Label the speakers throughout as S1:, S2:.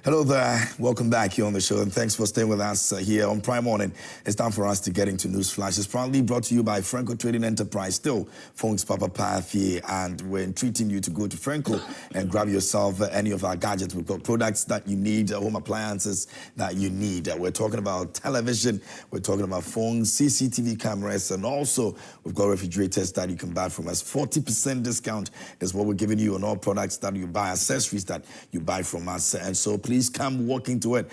S1: Hello there, welcome back here on the show, and thanks for staying with us here on Prime Morning. It's time for us to get into News Flash. It's proudly brought to you by Franco Trading Enterprise, still phones Papa Pafi, and we're entreating you to go to Franco and grab yourself any of our gadgets. We've got products that you need, home appliances that you need. We're talking about television, we're talking about phones, CCTV cameras, and also we've got refrigerators that you can buy from us. 40% discount is what we're giving you on all products that you buy, accessories that you buy from us, and so please come walk into it,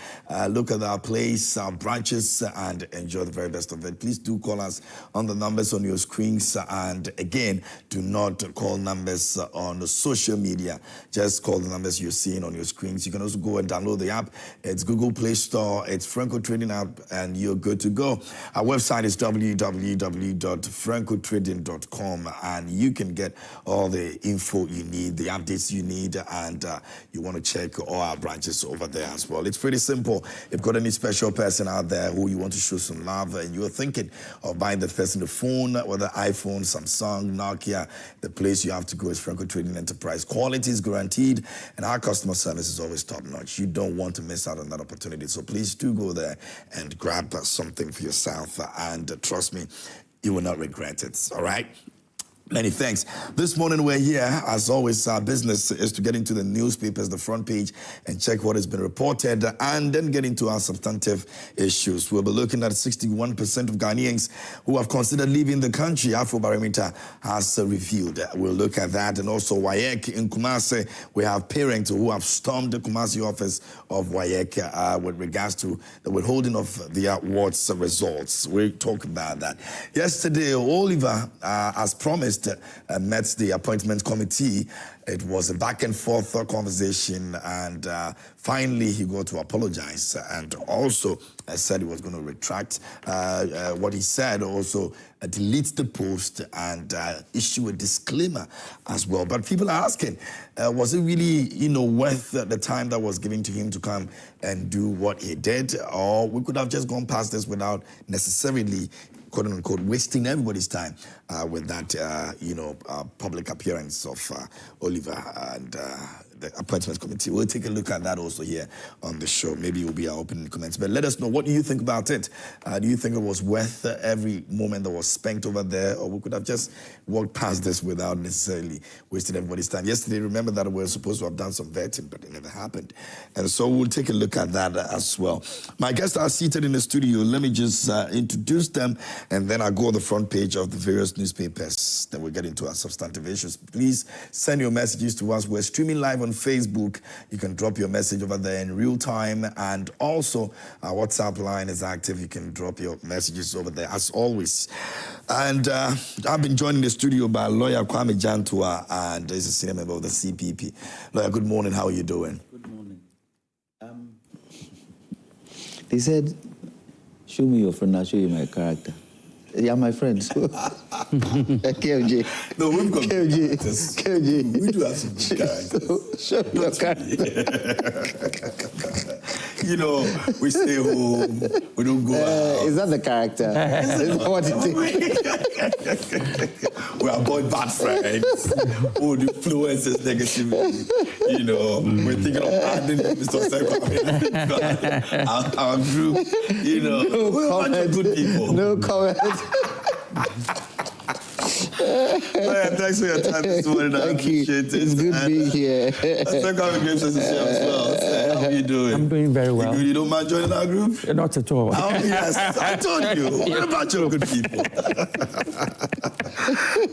S1: look at our place, our branches, and enjoy the very best of it. Please do call us on the numbers on your screens, and again, do not call numbers on social media. Just call the numbers you're seeing on your screens. You can also go and download the app. It's Google Play Store, it's Franco Trading app, and you're good to go. Our website is www.francotrading.com, and you can get all the info you need, the updates you need, and you want to check all our branches over there as well. It's pretty simple. If you've got any special person out there who you want to show some love and you're thinking of buying the person the phone, whether iPhone, Samsung, Nokia, the place you have to go is Franco Trading Enterprise. Quality is guaranteed and our customer service is always top notch. You don't want to miss out on that opportunity. So please do go there and grab something for yourself, and trust me, you will not regret it. All right? Many thanks. This morning we're here, as always, our business is to get into the newspapers, the front page, and check what has been reported, and then get into our substantive issues. We'll be looking at 61% of Ghanaians who have considered leaving the country. Afrobarometer has revealed. We'll look at that, and also WAEC in Kumasi. We have parents who have stormed the Kumasi office of WAEC with regards to the withholding of the awards results. We'll talk about that. Yesterday, Oliver, as promised, met the appointment committee. It was a back and forth conversation, and finally he got to apologize, and also said he was going to retract what he said, also delete the post and issue a disclaimer as well. But people are asking, was it really, worth the time that was given to him to come and do what he did, or we could have just gone past this without necessarily, quote unquote, wasting everybody's time with that, public appearance of Oliver and the appointments committee. We'll take a look at that also here on the show. Maybe it will be our opening comments. But let us know, what do you think about it? Do you think it was worth every moment that was spent over there, or we could have just walked past this without necessarily wasting everybody's time? Yesterday, remember that we were supposed to have done some vetting, but it never happened. And so we'll take a look at that as well. My guests are seated in the studio. Let me just introduce them, and then I'll go on the front page of the various newspapers. Then we'll get into our substantive issues. Please send your messages to us. We're streaming live on Facebook. You can drop your message over there in real time, and also our WhatsApp line is active. You can drop your messages over there as always. And I've been joined in the studio by lawyer Kwame Jantuah, and he's a senior member of the CPP. Lawyer, good morning. How are you doing?
S2: Good morning. They said, show me your friend, I'll show you my character. Yeah, my friend. So. KFJ.
S1: No, we've got
S2: KFJ.
S1: We do have some good characters.
S2: Show me your character.
S1: We stay home, we don't go out.
S2: Is that the character? Is that what it is?
S1: We avoid bad friends who would influence us negatively. We're thinking of adding Mr. Sekwame, our group. We're a bunch of good people.
S2: No comment.
S1: Thanks for your time this morning. I appreciate it.
S2: It's good being here.
S1: Sekwame Graves is here as well. How are you doing?
S3: I'm doing very well.
S1: You don't mind joining our group?
S3: Not at all.
S1: Oh, yes. I told you. We're a bunch of good people.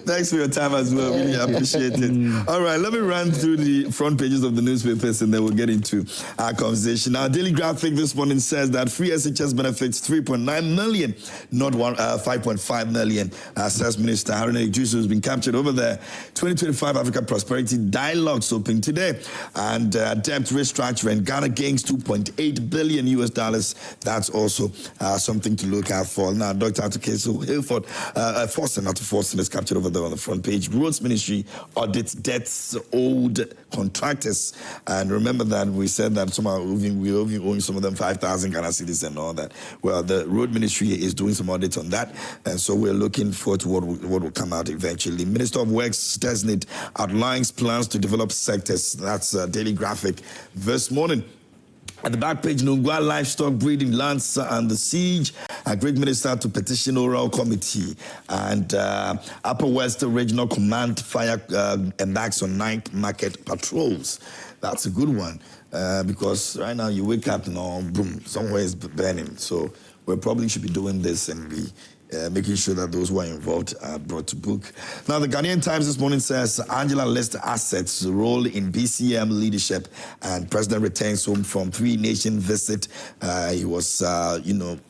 S1: Thanks for your time as well. Really appreciate it. All right, let me run through the front pages of the newspapers, and then we'll get into our conversation. Our Daily Graphic this morning says that free SHS benefits 3.9 million, not 5.5 million, says Minister Haruna Ijusu, who's been captured over there. 2025 Africa Prosperity Dialogues open today, and debt restructuring. Ghana gains $2.8 billion US. That's also something to look out for. Now, Dr. Atukeso Hilford, Forson is captured over there on the front page. Roads Ministry audits debts owed contractors. And remember that we said that somehow we owe some of them 5,000 Ghana cedis and all that. Well, the Road Ministry is doing some audits on that. And so we're looking forward to what will come out eventually. Minister of Works designate outlines plans to develop sectors. That's Daily Graphic this morning. At the back page, Nungwa livestock breeding lands and the siege. A Greek minister to petition oral committee. And Upper West Regional Command fire embarks on night market patrols. That's a good one because right now you wake up and boom, somewhere is burning. So we probably should be doing this and be making sure that those who are involved are brought to book. Now, the Ghanaian Times this morning says Angela lists assets, role in BCM leadership, and president returns home from 3-nation visit. He was,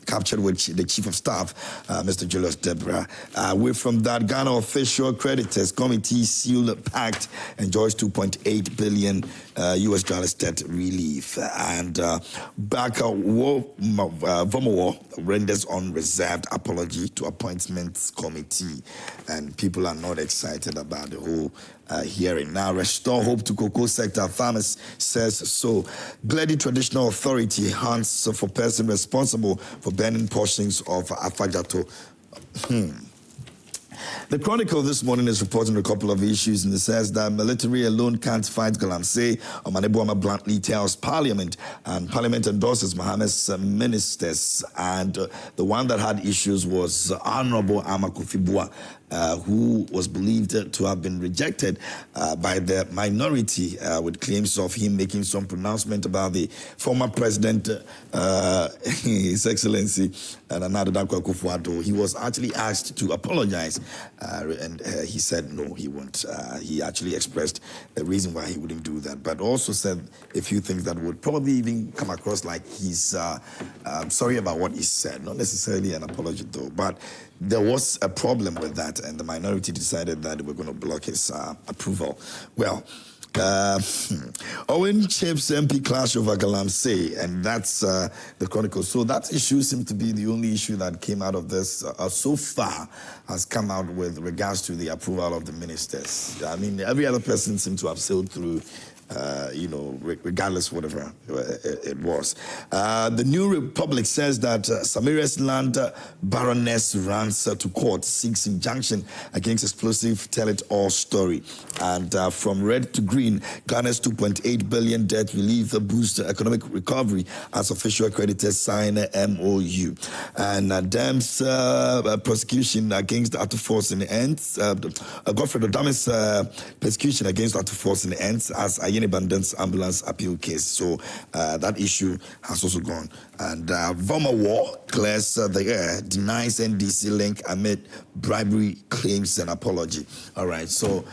S1: captured with the chief of staff, Mr. Julius Debra. Away from that, Ghana official creditors committee sealed pact enjoys $2.8 billion US dollars debt relief. And back Vomowo renders unreserved apology to appointments committee, and people are not excited about the whole hearing. Now, restore hope to cocoa sector. Farmers says so. Glady Traditional Authority hunts for person responsible for burning portions of Afajato. The Chronicle this morning is reporting a couple of issues, and it says that military alone can't fight Galamsey. Omanebuama bluntly tells Parliament, and Parliament endorses Mohammed's ministers. And the one that had issues was Honorable Amakufibua, who was believed to have been rejected by the minority with claims of him making some pronouncement about the former president, His Excellency Nana Dankwa Akufo-Addo. He was actually asked to apologize, and he said no, he won't. He actually expressed the reason why he wouldn't do that, but also said a few things that would probably even come across like he's sorry about what he said, not necessarily an apology though, but there was a problem with that, and the minority decided that they were going to block his approval. Well, Owen Chips MP clash over Galamsey, and that's the Chronicle. So that issue seems to be the only issue that came out of this so far, has come out with regards to the approval of the ministers. I mean, every other person seemed to have sailed through, regardless whatever it was. The New Republic says that Samira's land baroness runs to court, seeks injunction against explosive tell-it-all story. And from red to green, Ghana's $2.8 billion debt relief boosts economic recovery as official creditors sign a MOU. And Dam's prosecution against Arthur Force in the ends. Godfred Odama's persecution against Arthur Force in the ends as Abundance ambulance appeal case. So that issue has also gone. And Vomowo clears the air, denies NDC link amid bribery claims and apology. All right, so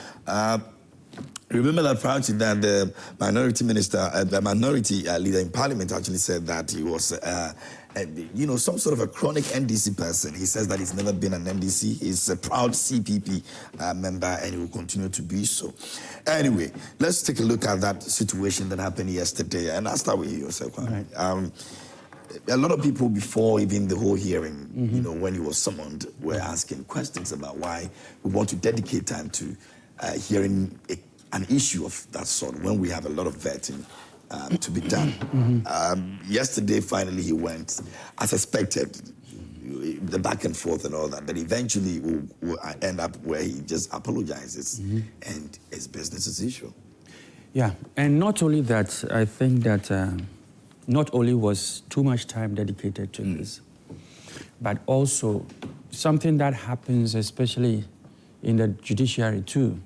S1: remember that prior to that, the minority minister, the minority leader in parliament actually said that he was some sort of a chronic NDC person. He says that he's never been an NDC. He's a proud CPP member, and he will continue to be so. Anyway, let's take a look at that situation that happened yesterday. And I'll start with you, yourself. Right. A lot of people before even the whole hearing, when he was summoned, were asking questions about why we want to dedicate time to hearing an issue of that sort when we have a lot of vetting to be done. Yesterday, finally, he went, as expected, the back and forth and all that, but eventually we'll end up where he just apologizes and it's business as usual.
S3: Yeah, and not only that, I think that not only was too much time dedicated to this, but also something that happens especially in the judiciary too.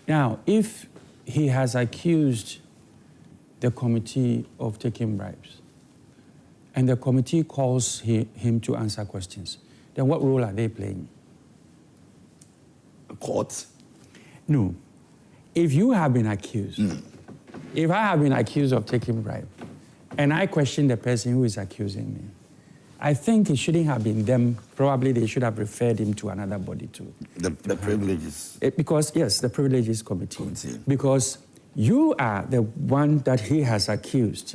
S3: Now, if he has accused the committee of taking bribes, and the committee calls him to answer questions, then what role are they playing?
S1: A court?
S3: No. If you have been accused, if I have been accused of taking bribe, and I question the person who is accusing me, I think it shouldn't have been them. Probably they should have referred him to another body too.
S1: The privileges?
S3: Because, yes, the privileges committee. Because you are the one that he has accused,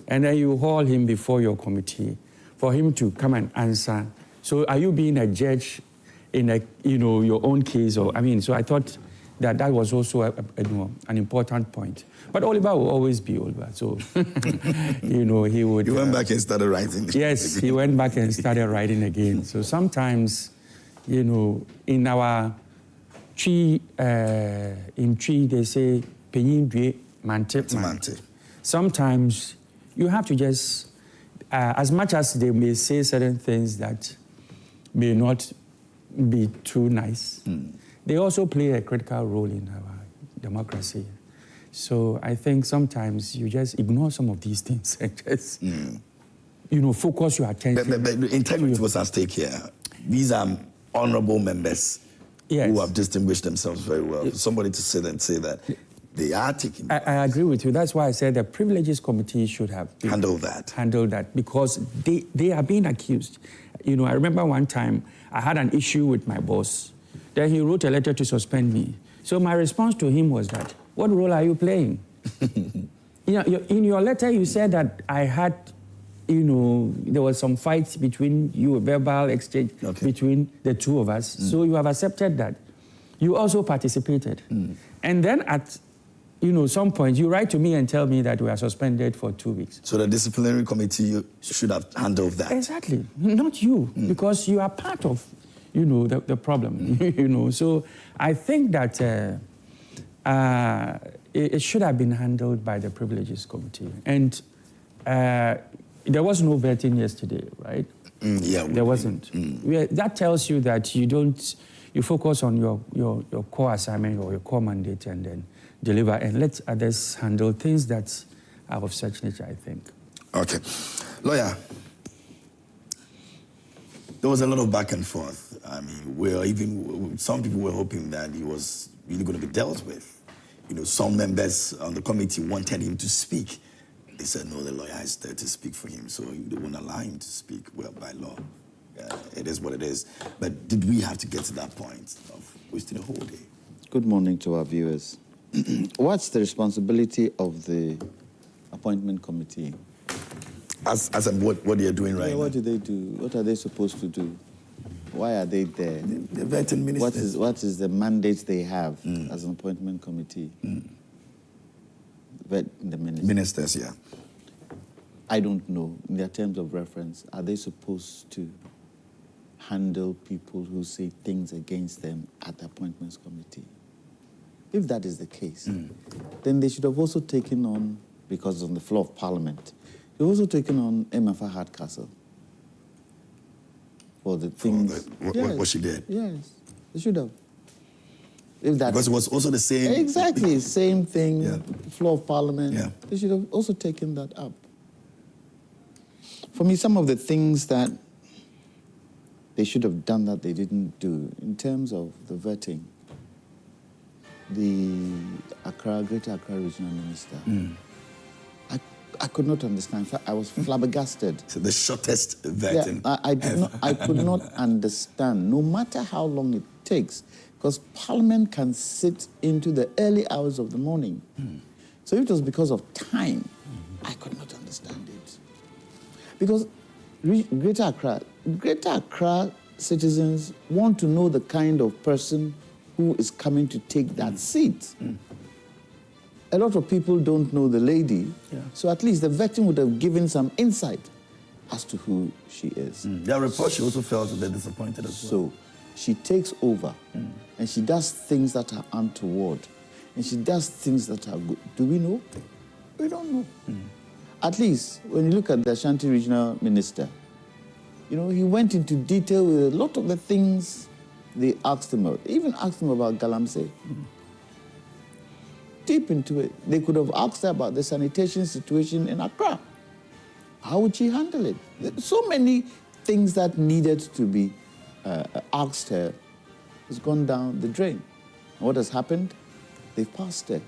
S3: and then you haul him before your committee for him to come and answer. So are you being a judge in your own case? Or so I thought that was also an important point. But Oliver will always be Oliver. So he would.
S1: You went back and started writing.
S3: Yes, he went back and started writing again. So sometimes, in our tree, they say. Sometimes you have to just, as much as they may say certain things that may not be too nice, they also play a critical role in our democracy. So I think sometimes you just ignore some of these things and just, focus your attention.
S1: But integrity was at stake here. These are honorable members who have distinguished themselves very well. For somebody to sit and say that they are taking...
S3: I agree with you. That's why I said the Privileges Committee should have
S1: handled that.
S3: Because they are being accused. I remember one time I had an issue with my boss. Then he wrote a letter to suspend me. So my response to him was that, what role are you playing? In your letter, you said that I had, there was some fights between you, a verbal exchange between the two of us. So you have accepted that. You also participated. And then at, some point, you write to me and tell me that we are suspended for 2 weeks.
S1: So the disciplinary committee should have handled that.
S3: Exactly. Not you, because you are part of, the problem. So I think that it should have been handled by the Privileges Committee. And there was no vetting yesterday, right? There wasn't. That tells you that you focus on your core assignment or your core mandate and then deliver and let others handle things that are of such nature, I think.
S1: Okay. Lawyer, there was a lot of back and forth. I mean, some people were hoping that he was really going to be dealt with. Some members on the committee wanted him to speak. They said, no, the lawyer is there to speak for him, so they won't allow him to speak. Well, by law, it is what it is. But did we have to get to that point of wasting a whole day?
S2: Good morning to our viewers. What's the responsibility of the appointment committee?
S1: As what they are doing right now?
S2: What do they do? What are they supposed to do? Why are they there?
S1: The vetting ministers.
S2: What is the mandate they have as an appointment committee? Vet the ministers.
S1: Ministers, yeah.
S2: I don't know. In their terms of reference, are they supposed to handle people who say things against them at the appointments committee? If that is the case, then they should have also taken on, because on the floor of Parliament, they've also taken on Emefa Hardcastle for the things...
S1: What she did?
S2: Yes, they should have. If that
S1: because it was also the same...
S2: Exactly, same thing, floor of Parliament.
S1: Yeah.
S2: They should have also taken that up. For me, some of the things that they should have done that they didn't do, in terms of the vetting, the Greater Accra Regional Minister, I could not understand. In fact, I was flabbergasted.
S1: So the shortest vetting.
S2: Yeah, I could not understand, no matter how long it takes, because Parliament can sit into the early hours of the morning. So if it was because of time, I could not understand it. Because Greater Accra citizens want to know the kind of person who is coming to take that seat. A lot of people don't know the lady, so at least the vetting would have given some insight as to who she is.
S1: Their report, she also felt a bit disappointed as well.
S2: So she takes over, and she does things that are untoward, and she does things that are good. Do we know? We don't know. At least, when you look at the Ashanti Regional Minister, he went into detail with a lot of the things they asked him about. They even asked him about Galamsey. Deep into it. They could have asked her about the sanitation situation in Accra. How would she handle it? So many things that needed to be asked her has gone down the drain. And what has happened? They've passed her.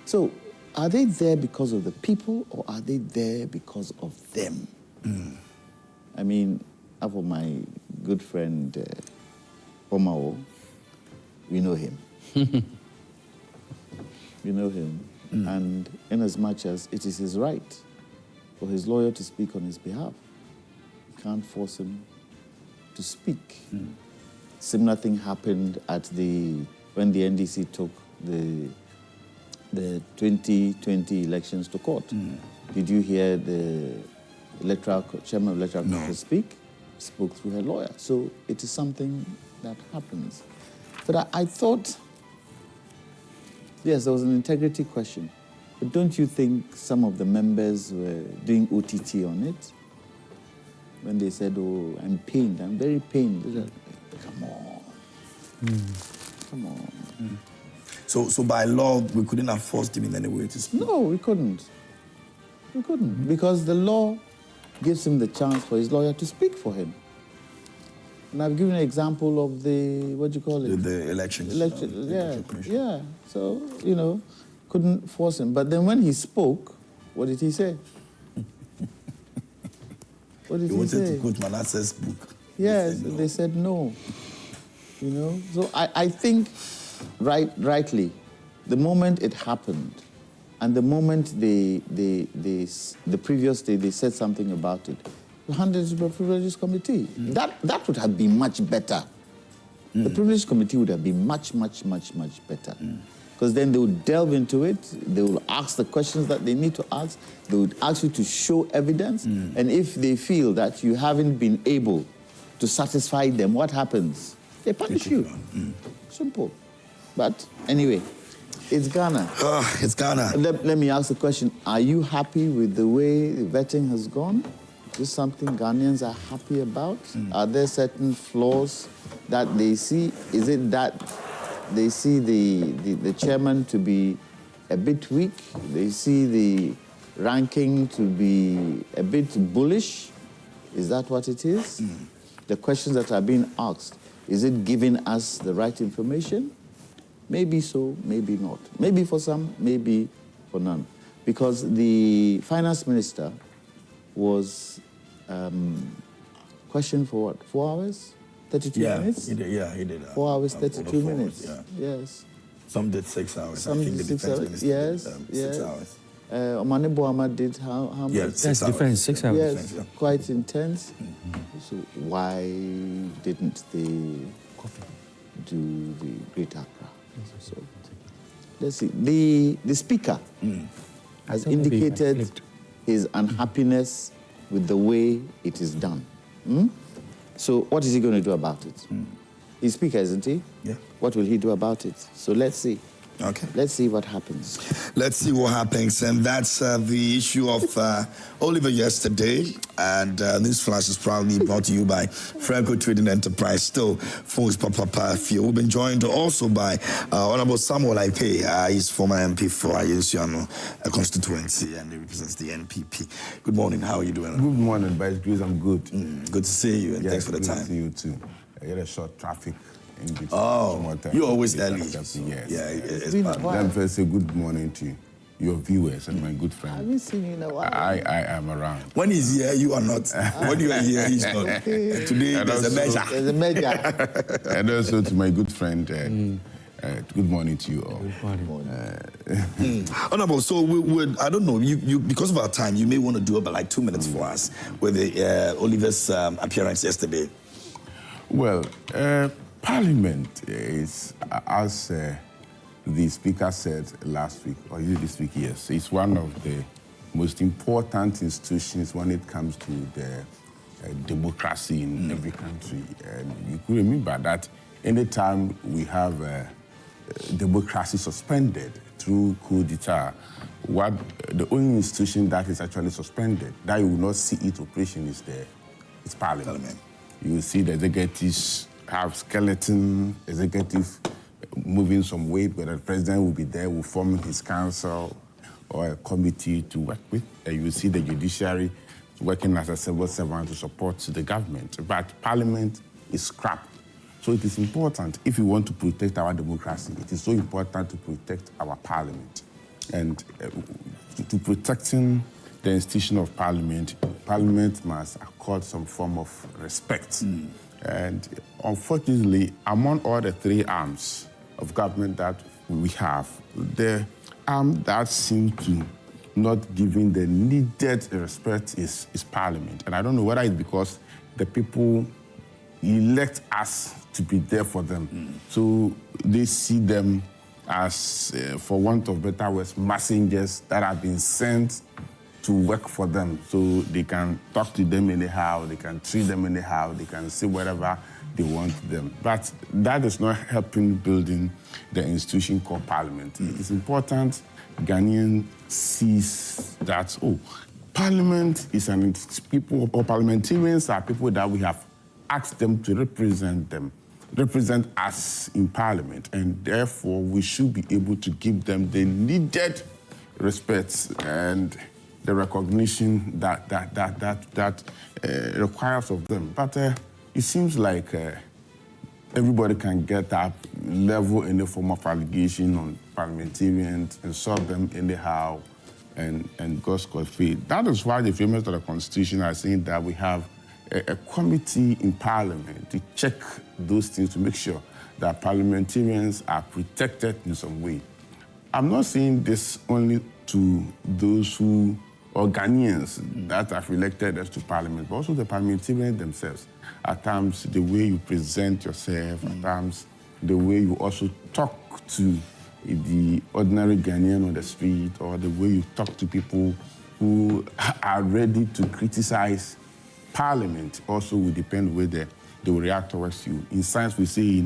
S2: So, are they there because of the people, or are they there because of them? I mean, for my good friend Omao, we know him. We know him. And in as much as it is his right for his lawyer to speak on his behalf, you can't force him to speak. Similar thing happened when the NDC took the 2020 elections to court. Did you hear the chairman of electoral court speak? Spoke through her lawyer. So it is something that happens. But I thought, yes, there was an integrity question. But don't you think some of the members were doing OTT on it? When they said, oh, I'm pained, I'm very pained. They said, come on. Come on.
S1: So by law, we couldn't have forced him in any way to speak?
S2: No, we couldn't. We couldn't, because the law gives him the chance for his lawyer to speak for him. And I've given an example of the, what do you call it?
S1: The elections.
S2: Yeah. So, couldn't force him. But then when he spoke, what did he say? What did he say?
S1: wanted to quote Manasseh's book.
S2: Yes, they said no. So I think rightly, the moment it happened, and the moment the previous day they said something about it, we handed it to the Privileges Committee. That would have been much better. The Privileges Committee would have been much, much, much, much better. Because then they would delve into it, they will ask the questions that they need to ask, they would ask you to show evidence, and if they feel that you haven't been able to satisfy them, what happens? They punish you. Simple. But anyway, it's Ghana.
S1: It's Ghana.
S2: Let me ask the question, are you happy with the way the vetting has gone? Is this something Ghanaians are happy about? Are there certain flaws that they see? Is it that they see the chairman to be a bit weak? They see the ranking to be a bit bullish? Is that what it is? The questions that are being asked, is it giving us the right information? Maybe so, maybe not. Maybe for some, maybe for none. Because the finance minister was questioned for what, 4 hours? 32 minutes?
S1: He did.
S2: 4 hours, 32 minutes.
S1: Yeah.
S2: Yes.
S1: Some did 6 hours.
S2: Some
S1: I think
S2: did
S1: the
S2: 6
S1: defense
S2: hours.
S1: minister
S2: Yes,
S1: did 6 hours.
S2: Omane Boama did how much?
S1: Yeah,
S3: That's
S1: 6 hours.
S3: defense, 6 hours.
S2: Yes,
S1: Defense, yeah.
S2: quite intense. So why didn't they do the Great Accra? So let's see. The speaker has
S3: thought maybe I
S2: indicated
S3: flipped.
S2: his unhappiness with the way it is done. So what is he going to do about it? He's speaker, isn't he?
S1: Yeah.
S2: What will he do about it? So let's see.
S1: Okay.
S2: Let's see what happens.
S1: Let's see what happens. And that's the issue of Oliver yesterday. And this flash is proudly brought to you by Franco Trading Enterprise. Still, Phones Papa Fio. We've been joined also by Honorable Samuel Aipe. He's former MP for Ayesiano constituency and he represents the NPP. Good morning. How are you doing?
S4: Good morning, by His grace, I'm good.
S1: Good to see you and
S4: Yes,
S1: thanks for the
S4: good
S1: time.
S4: to see you too. I had a short traffic in between.
S1: Oh, you're always early.
S4: Yes.
S1: Yeah, it's
S2: been a
S1: bad.
S2: while.
S4: Let me first say good morning to your viewers and my good
S2: I
S4: friend.
S2: haven't seen you in a while.
S4: I am around.
S1: When he's here, you are not. When you are here, he's not. Today,
S4: And
S1: there's a
S4: also-
S1: measure.
S2: There's a measure.
S4: And also to my good friend, good morning to you all.
S1: Honorable, so we would, I don't know, you because of our time, you may want to do about like 2 minutes for us with the Oliver's appearance yesterday.
S4: Well, Parliament is, as the Speaker said last week, or this week, yes, it's one of the most important institutions when it comes to the democracy in every country. And you could remember that anytime we have democracy suspended through coup d'etat, the only institution that is actually suspended, that you will not see its operation is Parliament. You will see the executives have skeleton, executive moving some weight, where the president will be there, will form his council or a committee to work with. And you will see the judiciary working as a civil servant to support the government. But Parliament is scrapped. So it is important, if we want to protect our democracy, it is so important to protect our Parliament. And to protecting the institution of Parliament, Parliament must accord some form of respect. And unfortunately, among all the three arms of government that we have, the arm that seems to not giving the needed respect is Parliament. And I don't know whether it's because the people elect us to be there for them. So they see them as, for want of better words, messengers that have been sent to work for them. So they can talk to them anyhow, they can treat them anyhow, they can say whatever they want them. But that is not helping building the institution called Parliament. It's important Ghanaian sees that, Parliament is people, or parliamentarians are people that we have asked them to represent us in Parliament, and therefore we should be able to give them the needed respect and the recognition that requires of them. But it seems like everybody can get that level in the form of allegation on parliamentarians and solve them anyhow and God's faith. That is why the framers of the Constitution are saying that we have a committee in Parliament to check those things to make sure that parliamentarians are protected in some way. I'm not saying this only to those who, or Ghanaians that have elected us to Parliament, but also the parliamentarians themselves. At times, the way you present yourself, at times, the way you also talk to the ordinary Ghanaian on the street, or the way you talk to people who are ready to criticize Parliament also will depend whether they will react towards you. In science, we say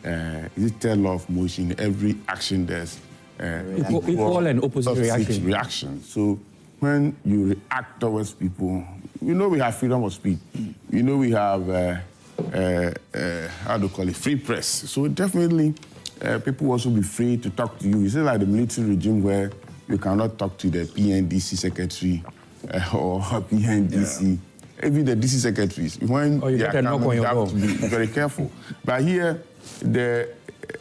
S4: is it tell of motion, every action there's
S3: equal and opposite
S4: reaction. So when you react towards people, we have freedom of speech. We have, free press. So definitely people also be free to talk to you. It's like the military regime where you cannot talk to the PNDC secretary or PNDC. Yeah. Even the DC secretaries, when you have to be very careful. But here, the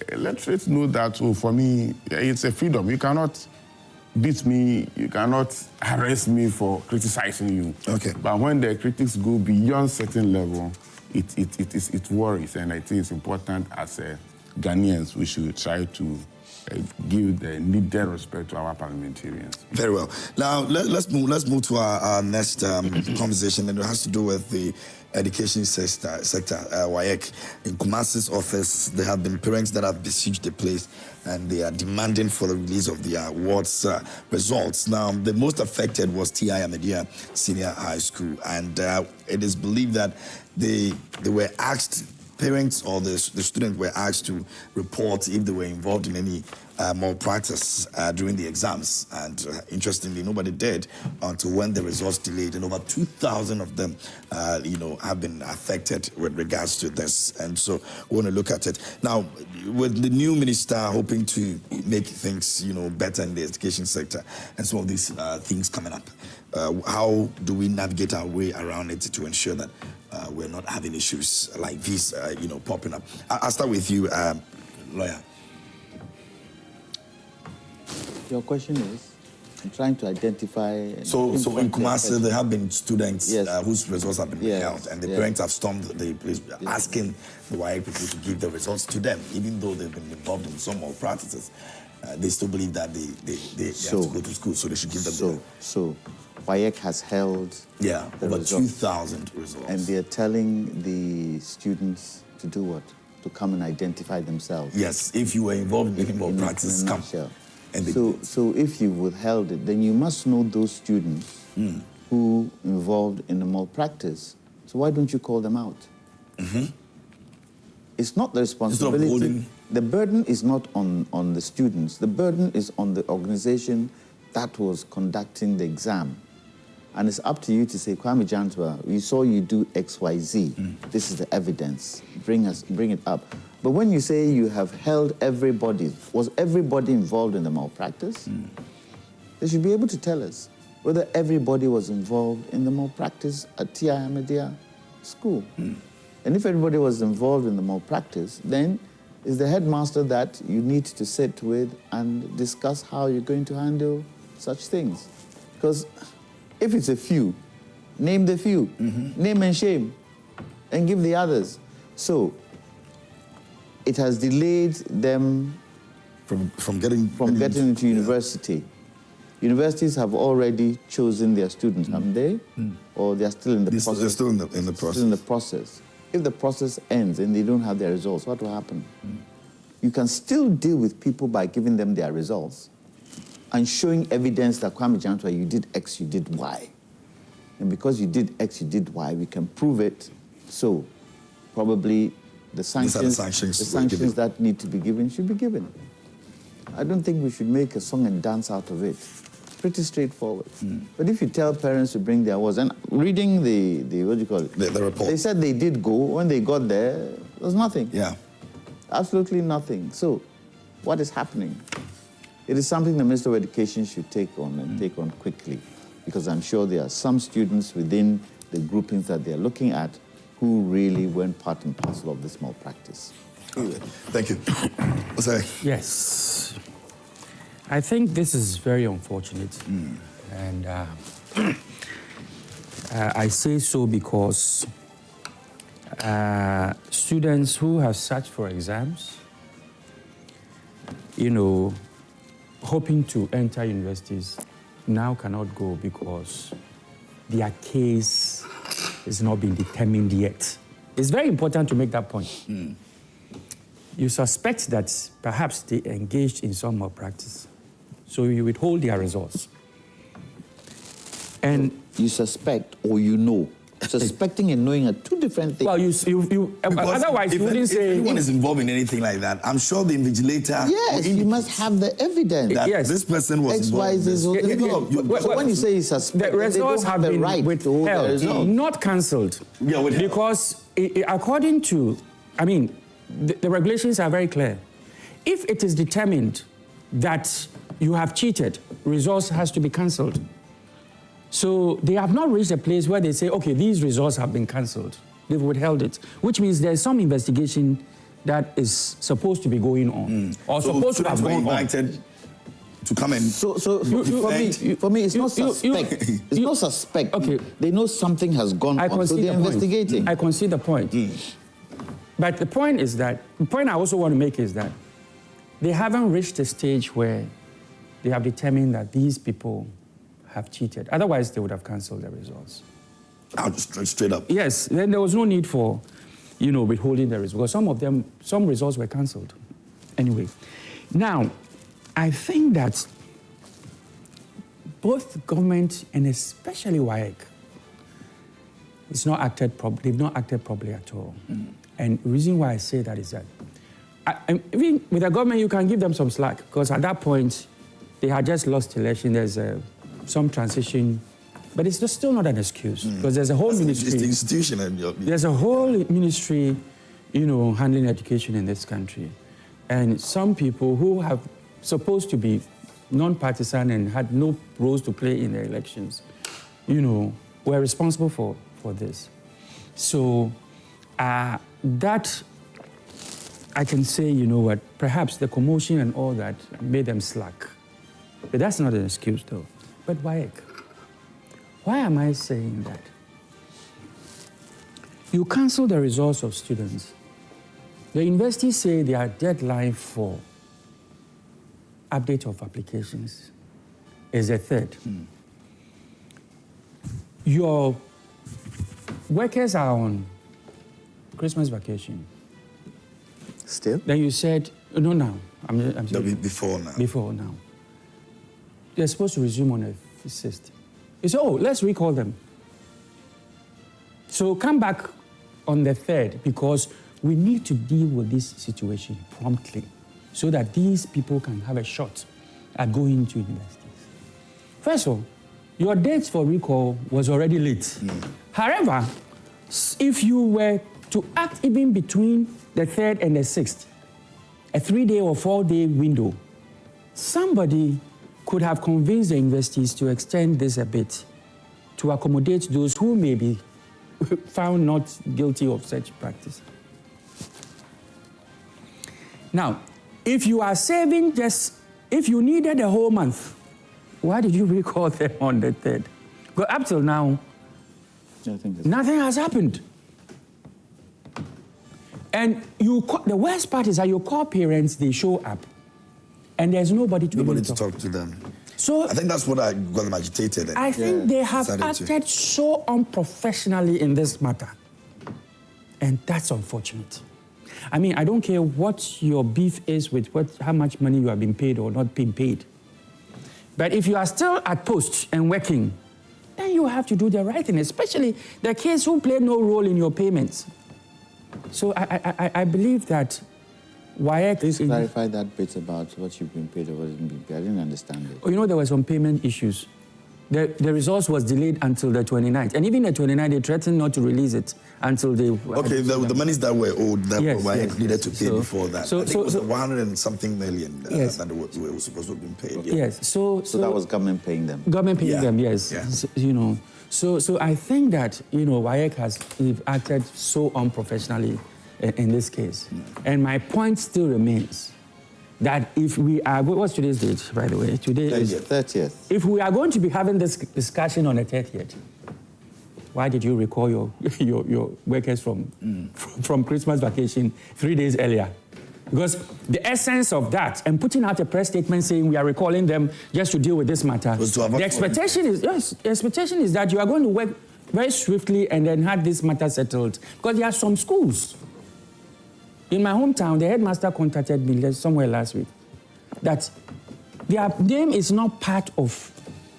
S4: electorates know that, for me, it's a freedom. You cannot beat me, you cannot arrest me for criticizing you.
S1: Okay.
S4: But when the critics go beyond certain level, it worries. And I think it's important as Ghanaians, we should try to give the needed respect to our parliamentarians.
S1: Very well. Now let's move to our next conversation, and it has to do with the education sector. WAEC in Kumasi's office, there have been parents that have besieged the place, and they are demanding for the release of the awards results. Now, the most affected was T.I. Ahmadiyya Senior High School, and it is believed that they were asked. Parents or the students were asked to report if they were involved in any malpractice during the exams. And interestingly, nobody did until when the results delayed. And over 2,000 of them, have been affected with regards to this. And so we want to look at it. Now, with the new minister hoping to make things, better in the education sector and some of these things coming up, how do we navigate our way around it to ensure that we're not having issues like these, popping up? I'll start with you, lawyer.
S2: Your question is, I'm trying to identify...
S1: So in Kumasi, there have been students whose results have been held, and the parents have stormed the place asking the WAEC people to give the results to them, even though they've been involved in some malpractices. They still believe that they have to go to school, so they should give them
S2: So WAEC has held
S1: over 2,000 results.
S2: And they're telling the students to do what? To come and identify themselves.
S1: Yes, if you were involved in malpractice, come.
S2: So if you withheld it, then you must know those students who involved in the malpractice. So why don't you call them out? Mm-hmm. It's not the responsibility. The burden is not on the students. The burden is on the organization that was conducting the exam. And it's up to you to say, Kwame Jantuah, we saw you do X, Y, Z. This is the evidence. Bring it up. But when you say you have held everybody, was everybody involved in the malpractice? They should be able to tell us whether everybody was involved in the malpractice at T.I. Ahmadiyya School. And if everybody was involved in the malpractice, then it's the headmaster that you need to sit with and discuss how you're going to handle such things. Because if it's a few, name the few, name and shame, and give the others. So it has delayed them
S1: from getting
S2: into university. Universities have already chosen their students, haven't they? Or they're still in the process?
S1: They're still in the process.
S2: Still in the process. If the process ends and they don't have their results, what will happen? You can still deal with people by giving them their results and showing evidence that Kwame Jantuah, you did X, you did Y. And because you did X, you did Y, we can prove it. So probably the sanctions that need to be given should be given. I don't think we should make a song and dance out of it. Pretty straightforward. But if you tell parents to bring their awards, and reading the what do you call it?
S1: The report.
S2: They said they did go. When they got there was nothing.
S1: Yeah.
S2: Absolutely nothing. So what is happening? It is something the Minister of Education should take on and take on quickly, because I'm sure there are some students within the groupings that they're looking at who really weren't part and parcel of this malpractice.
S1: Thank you. Sorry.
S3: Yes. I think this is very unfortunate. And I say so because students who have sat for exams, you know, hoping to enter universities now cannot go because their case is not being determined yet. It's very important to make that point. You suspect that perhaps they engaged in some malpractice, so you withhold their results. And
S2: you suspect or you know. Suspecting and knowing are two different things.
S3: Well, otherwise you wouldn't say.
S1: If anyone is involved in anything like that, I'm sure the invigilator.
S2: Yes, you must have the evidence
S1: that
S3: yes.
S1: This person was
S2: X, Y, Z.
S1: involved.
S2: So when you say you suspect,
S3: the results
S2: they don't have the right to hold the results.
S3: Not cancelled.
S1: Yeah,
S3: because according to, I mean, the regulations are very clear. If it is determined that you have cheated, results has to be cancelled. So they have not reached a place where they say, okay, these results have been cancelled. They've withheld it, which means there's some investigation that is supposed to be going on, or
S1: so
S3: supposed to have gone
S1: invited
S3: on.
S1: To come in.
S2: So for me, it's not suspect. It's not suspect.
S3: Okay.
S2: They know something has gone on, so they're investigating.
S3: I concede the point. But the point I also want to make is that they haven't reached a stage where they have determined that these people have cheated. Otherwise, they would have cancelled the results.
S1: Straight up.
S3: Yes, then there was no need for, withholding the results, because some results were cancelled. Anyway, now, I think that both government and especially WAEC they've not acted properly at all. And the reason why I say that is that, even with the government, you can give them some slack, because at that point, they had just lost election. There's some transition, but it's still not an excuse, because there's a whole ministry.
S1: It's the institution, and
S3: there's a whole ministry, handling education in this country, and some people who have supposed to be non-partisan and had no roles to play in the elections, were responsible for this. So that I can say, perhaps the commotion and all that made them slack. But that's not an excuse, though. But why am I saying that? You cancel the results of students. The universities say their deadline for update of applications is the 3rd. Your workers are on Christmas vacation.
S2: Still?
S3: Then you said, no, now. I'm saying
S1: before now.
S3: Before now. They're supposed to resume on the 6th. You say, let's recall them. So come back on the 3rd, because we need to deal with this situation promptly so that these people can have a shot at going to universities. First of all, your date for recall was already late. However, if you were to act even between the 3rd and the 6th, a 3-day or 4-day window, somebody could have convinced the universities to extend this a bit to accommodate those who may be found not guilty of such practice. Now, if you are saving if you needed a whole month, why did you recall them on the 3rd? Because up till now, nothing has happened. And the worst part is that you call parents, they show up, and there's nobody to
S1: talk to them.
S3: So
S1: I think that's what got them agitated.
S3: I think they have acted so unprofessionally in this matter. And that's unfortunate. I mean, I don't care what your beef is with how much money you have been paid or not been paid. But if you are still at post and working, then you have to do the right thing, especially the kids who play no role in your payments. So I believe that WAEC...
S2: Please clarify that bit about what you've been paid or what hasn't been paid. I didn't understand it.
S3: Oh, you know, there were some payment issues. The results was delayed until the 29th. And even the 29th, they threatened not to release it until they...
S1: Okay, the monies that were owed, that WAEC needed to pay before that.
S3: So,
S1: I think it was 100 and something million
S3: yes.
S1: that were supposed to have been paid. Yeah.
S3: Yes, so
S2: that was government paying them?
S3: Government paying them, yes.
S1: Yeah.
S3: So, you know, so I think that, you know, WAEC has acted so unprofessionally in this case. And my point still remains that if we are, what's today's date, by the way? Today
S2: 30th.
S3: is
S2: 30th.
S3: If we are going to be having this discussion on the 30th, why did you recall your workers from Christmas vacation 3 days earlier? Because the essence of that, and putting out a press statement saying we are recalling them just to deal with this matter, the expectation is that you are going to work very swiftly and then have this matter settled. Because there are some schools. In my hometown, the headmaster contacted me somewhere last week that their name is not part of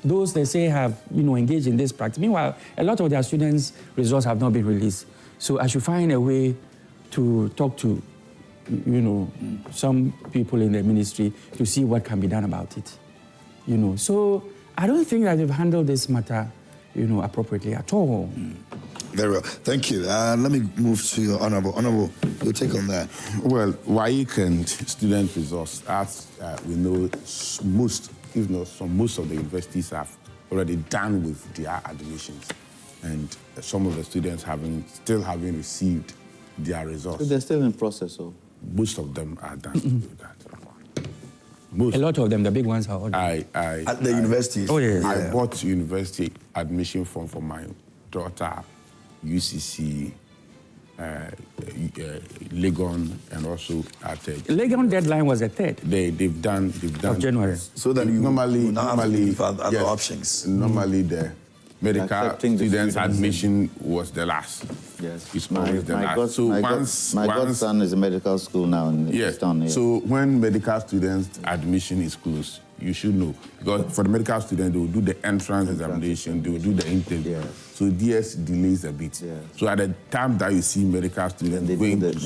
S3: those they say have, you know, engaged in this practice. Meanwhile, a lot of their students' results have not been released. So I should find a way to talk to, you know, some people in the ministry to see what can be done about it. You know, so I don't think that they've handled this matter, you know, appropriately at all.
S1: Very well. Thank you. Let me move to your Honorable. Honorable, your take on that.
S4: Well, WAEC and student results, as we know, most, if not some, most of the universities have already done with their admissions. And some of the students still haven't received their results.
S2: So they're still in process, so?
S4: Most of them are done with that. Most.
S3: A lot of them, the big ones are already.
S1: At the universities?
S3: Oh, yeah.
S4: I bought university admission form for my daughter, UCC, Legon, and also at
S3: Legon deadline was the 3rd.
S4: They've done
S3: of January.
S1: So that you
S4: normally
S1: have other options.
S4: Normally the medical students admission was the last.
S2: Yes.
S4: It's always the last.
S2: My godson is a medical school now in Houston.
S4: Yes. So when medical students admission is closed, you should know. Because for the medical student, they will do the entrance examination, they will do the interview.
S2: Yes.
S4: So DS delays a bit.
S2: Yes.
S4: So at the time that you see medical students
S2: they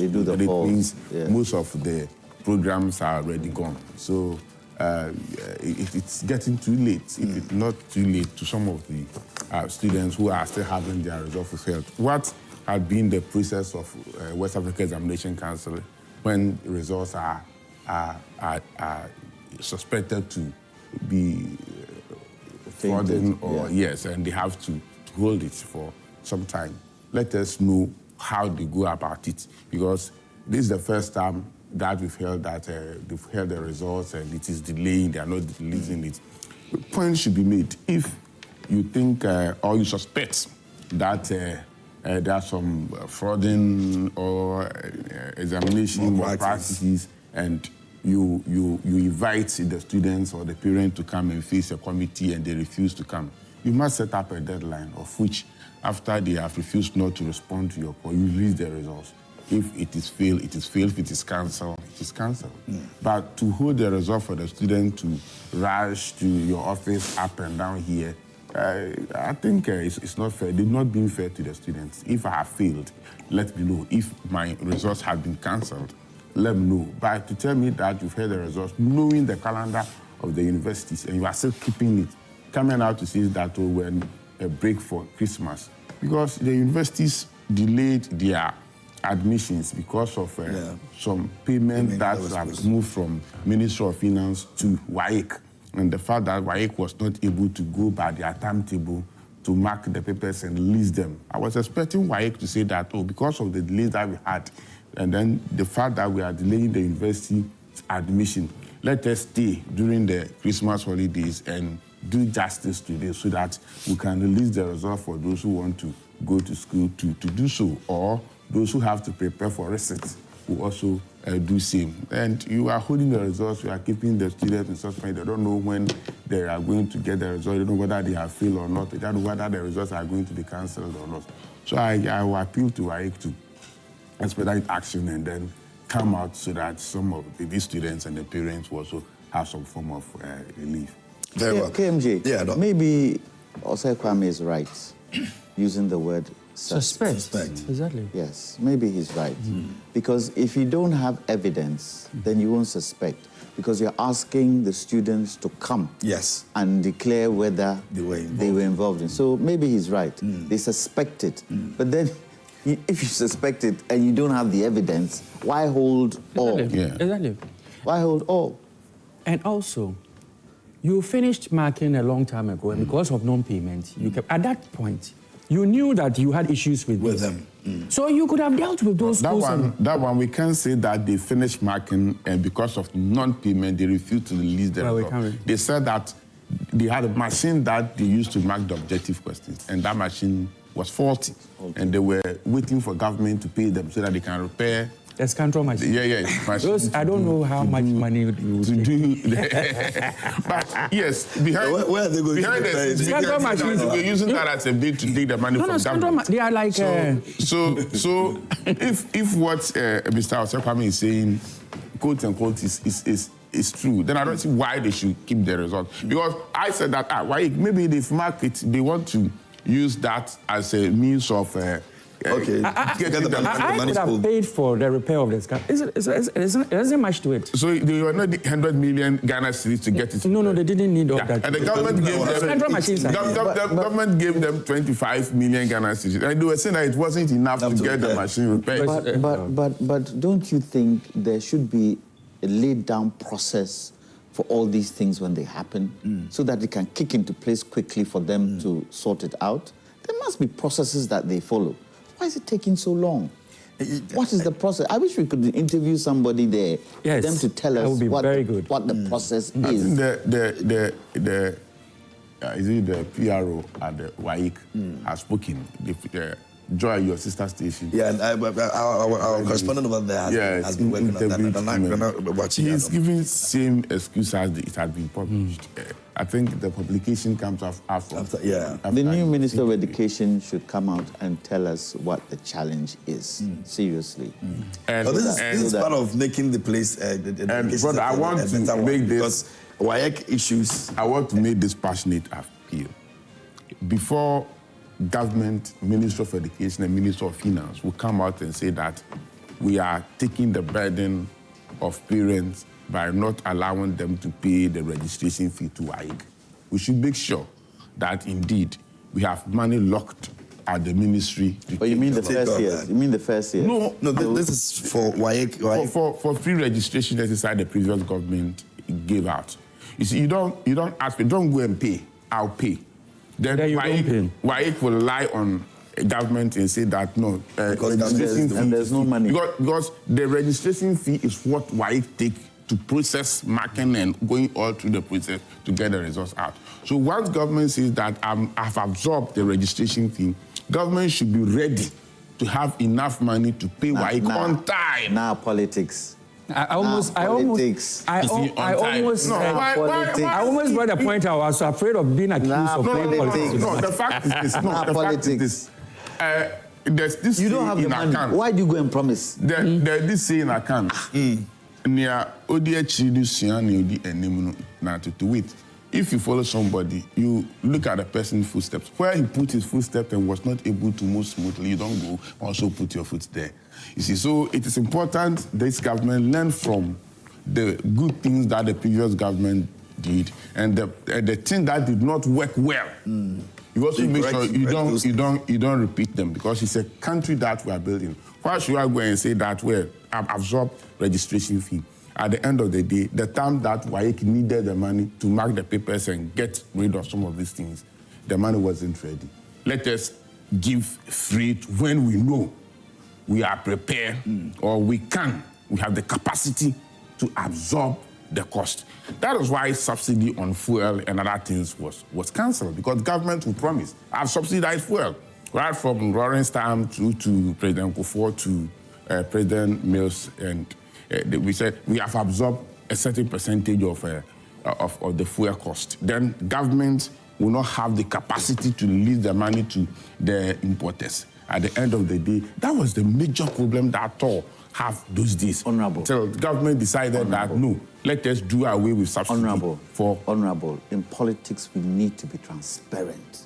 S2: do the
S4: means
S2: yes.
S4: most of the programs are already gone. So it's getting too late. If it's not too late to some of the students who are still having their results fulfilled. What had been the process of West Africa Examination Council when results are suspected to be fraudulent or yes, and they have to hold it for some time. Let us know how they go about it, because this is the first time that we've heard that they've heard the results and it is delaying, they are not releasing it. The point should be made. If you think or you suspect that there are some frauding or examination practices, and you invite the students or the parent to come and face a committee and they refuse to come, you must set up a deadline of which, after they have refused not to respond to your call, you release the results. If it is failed, it is failed. If it is cancelled, it is cancelled. But to hold the result for the student to rush to your office up and down here, I think it's not fair. They've not been fair to the students. If I have failed, let me know. If my results have been cancelled, let me know. But to tell me that you've heard the results, knowing the calendar of the universities, and you are still keeping it, coming out to say that we're a break for Christmas, because the universities delayed their admissions because of some payment that have moved from Ministry of Finance to WAEC, and the fact that WAEC was not able to go by their timetable to mark the papers and release them. I was expecting WAEC to say that, because of the delays that we had, and then the fact that we are delaying the university admission, let us stay during the Christmas holidays and do justice to this so that we can release the result for those who want to go to school to do so, or those who have to prepare for receipts will also do same. And you are holding the results, you are keeping the students in suspense. They don't know when they are going to get the result. They don't know whether they have failed or not. They don't know whether the results are going to be cancelled or not. So I will appeal to WAEC to expedite action and then come out so that some of these students and the parents will also have some form of relief.
S2: Very well. KMJ, maybe Osei Kwame is right using the word
S3: Suspect. Exactly.
S2: Yes, maybe he's right. Because if you don't have evidence, then you won't suspect. Because you're asking the students to come and declare whether they were involved in. So maybe he's right. They suspect it. But then, if you suspect it and you don't have the evidence, why hold all?
S3: Exactly.
S2: Why hold all?
S3: And also, you finished marking a long time ago, and because of non-payment, you kept, at that point, you knew that you had issues with them. So you could have dealt with those schools.
S4: That one, we can't say that they finished marking and because of non-payment, they refused to release the result. They said that they had a machine that they used to mark the objective questions, and that machine was faulty. And they were waiting for government to pay them so that they can repair.
S3: The Scantron machine. Those, I don't know how much money you do.
S4: But yes, behind
S1: where are they going
S4: behind
S1: to
S4: the Scantron machine, we're using that as a bit to take the money from government.
S3: They are like...
S4: So if what Mr. Kwame is saying, quote unquote, is true, then I don't see why they should keep the result. Because I said that, why maybe they've marked it, they want to use that as a means of...
S3: I could have paid for the repair of the scan. It isn't much to it.
S4: So they were not 100 million Ghana cedis to get it.
S3: No, they didn't need all that.
S4: And the government gave them 25 million Ghana cedis. And they were saying that it wasn't enough to get the machine repaired.
S2: But don't you think there should be a laid down process for all these things when they happen, so that they can kick into place quickly for them to sort it out? There must be processes that they follow. Why is it taking so long? What is the process? I wish we could interview somebody there, for them to tell us what the process is.
S4: I think the PRO at the WAEC has spoken. Joy, your sister station.
S1: Yeah, and our correspondent over there has been working on that.
S4: He's giving same excuse as it had been published. I think the publication comes after.
S2: The new Minister of Education should come out and tell us what the challenge is, seriously.
S1: And this is part of making the place...
S4: Brother, I want to make this...
S1: WAEC issues...
S4: I want to make this passionate appeal. Before government, Minister of Education and Minister of Finance will come out and say that we are taking the burden of parents by not allowing them to pay the registration fee to WAEC. We should make sure that indeed we have money locked at the ministry.
S2: But you mean the first year? You mean the first year?
S1: No, this is for WAEC.
S4: For free registration exercise the previous government gave out. You see, you don't ask me, don't go and pay, I'll pay. Then WAEC will rely on government and say that no, registration fee,
S2: and there's no money.
S4: Because the registration fee is what WAEC take to process marking and going all through the process to get the results out. So once government says that I've absorbed the registration fee, government should be ready to have enough money to pay WAEC on time.
S2: Now politics.
S3: I almost brought a point I was afraid of being accused of playing politics.
S4: No, the fact is this. There's this
S2: you don't have the money.
S4: Account.
S2: Why do you go and promise?
S4: There's this saying I can. If you follow somebody, you look at the person's footsteps. Where he put his footsteps and was not able to move smoothly, you don't go also put your foot there. You see, so it is important this government learn from the good things that the previous government did and the thing that did not work well. You also make sure you don't repeat them, because it's a country that we are building. Why should I go and say that I've absorbed registration fee? At the end of the day, the time that WAEC needed the money to mark the papers and get rid of some of these things, the money wasn't ready. Let us give free when we know we are prepared or we have the capacity to absorb the cost. That is why subsidy on fuel and other things was cancelled, because government will promise, I've subsidized fuel, right from Lawrence time through to President Kufuor to President Mills, and we said we have absorbed a certain percentage of the fuel cost. Then government will not have the capacity to release the money to the importers. At the end of the day, that was the major problem that all have those days.
S2: Honorable.
S4: So the government decided that no, let us do away with subsidy.
S2: Honorable, in politics we need to be transparent.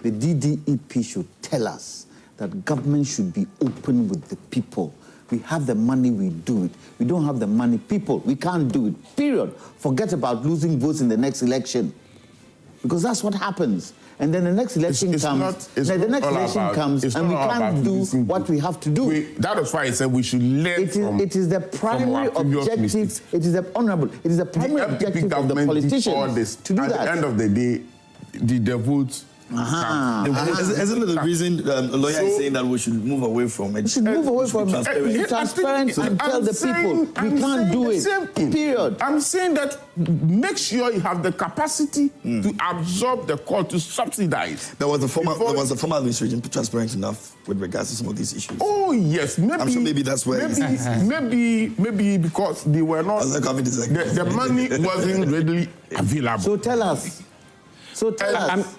S2: The DDEP should tell us that government should be open with the people. We have the money, we do it. We don't have the money, people, we can't do it, period. Forget about losing votes in the next election. Because that's what happens. And then the next election comes, and we can't do what we have to do.
S4: That is why I said we should learn
S2: it is the primary objective, it is the primary objective of the politicians to do that.
S4: At the end of the day, the votes.
S1: Isn't it the reason the lawyer is saying that we should move away from it?
S2: We should move away from it. Transparent and tell the people we can't do it. Period.
S4: I'm saying that make sure you have the capacity to absorb the cost, to subsidize.
S1: There was a former administration transparent enough with regards to some of these issues.
S4: Oh yes, maybe.
S1: I'm sure maybe that's where
S4: maybe because they were not. The money wasn't readily available.
S2: So tell us.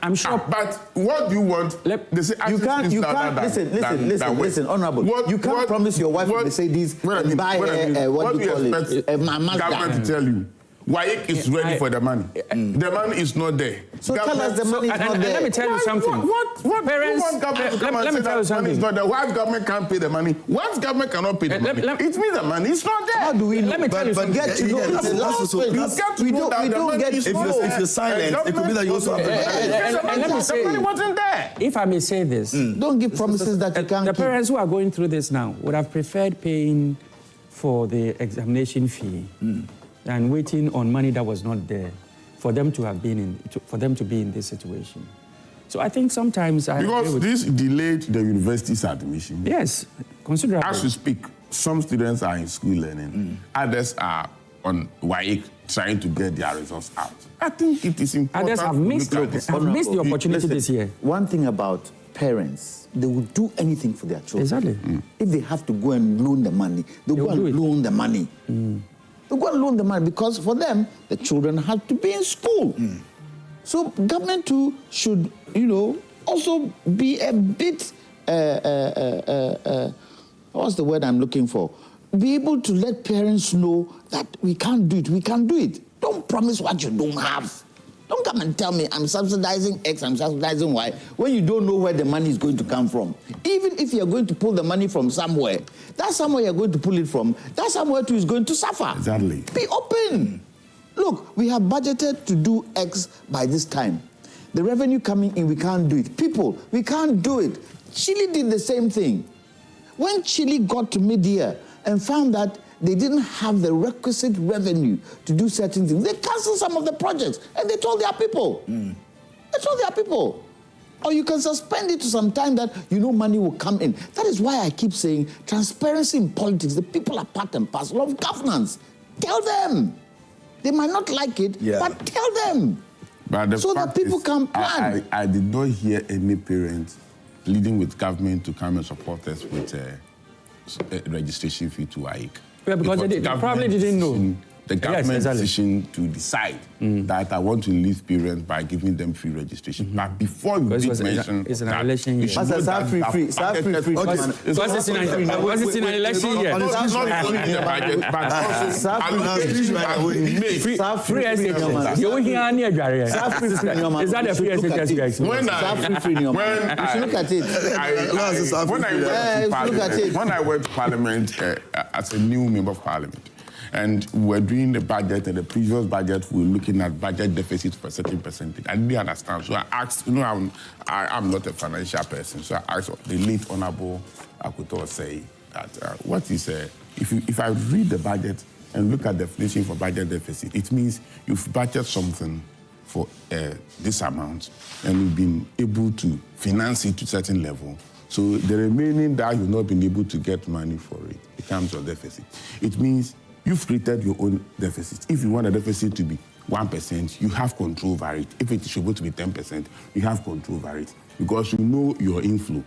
S3: I'm sure.
S4: But what do you want?
S2: They say you can't. Listen, Honorable. You can't promise your wife a Mercedes and buy her what do you call it? A Mazda.
S4: Government to tell you. WAEC is ready for the money. The money is not there.
S2: So tell us the money is not there.
S3: Let me tell you something.
S4: What parents? Let me tell you something. Not there. Why government can't pay the money? What government cannot pay the money? It means the money is not there.
S2: How do we know?
S3: Let me tell you something.
S1: If you're silent, it could be that you also have
S4: the money wasn't there.
S3: If I may say this,
S2: don't give promises that you can't
S3: keep. The
S2: keep.
S3: parents who are going through this now would have preferred paying for the examination fee and waiting on money that was not there for them to have been for them to be in this situation. So I think sometimes
S4: because this delayed the university's admission.
S3: Yes, considerably.
S4: As we speak, some students are in school learning, others are on WAEC trying to get their results out. I think it is important.
S3: Others have missed the opportunity this year.
S2: One thing about parents, they will do anything for their children.
S3: Exactly.
S2: If they have to go and loan the money, they'll go and loan the money. They'll go and loan the money because for them, the children have to be in school. So government too should, also be a bit, what's the word I'm looking for? Be able to let parents know that we can't do it. Don't promise what you don't have. Don't come and tell me I'm subsidizing X, I'm subsidizing Y, when you don't know where the money is going to come from. Even if you're going to pull the money from somewhere, that somewhere you're going to pull it from, that somewhere too is going to suffer.
S4: Exactly.
S2: Be open. Look, we have budgeted to do X by this time. The revenue coming in, we can't do it. People, we can't do it. Chile did the same thing. When Chile got to mid-year and found that they didn't have the requisite revenue to do certain things, they canceled some of the projects and they told their people. They told their people. Or you can suspend it to some time that money will come in. That is why I keep saying transparency in politics. The people are part and parcel of governance. Tell them. They might not like it, but tell them.
S4: But
S2: so that people can plan.
S4: I did not hear any parent pleading with government to come and support us with a registration fee to WAEC.
S3: Yeah, because they probably didn't know.
S4: The government decision to decide that I want to release parents by giving them free registration. But before you did mention
S3: it's an election year.
S2: Because it's
S3: in an election year.
S4: Not only in the budget, but also
S3: free SHS. You will hear any address. Is that the free SHS?
S4: When I went to Parliament as a new member of Parliament, and we were doing the budget, and the previous budget, we were looking at budget deficit for a certain percentage. I didn't understand, so I asked, I'm not a financial person, so I asked the late Honorable Akuto say that, what is, if I read the budget and look at the definition for budget deficit, it means you've budgeted something for this amount, and you've been able to finance it to a certain level. So the remaining that you've not been able to get money for it becomes your deficit. It means you've created your own deficit. If you want a deficit to be 1%, you have control over it. If it is supposed to be 10%, you have control over it because you know your inflow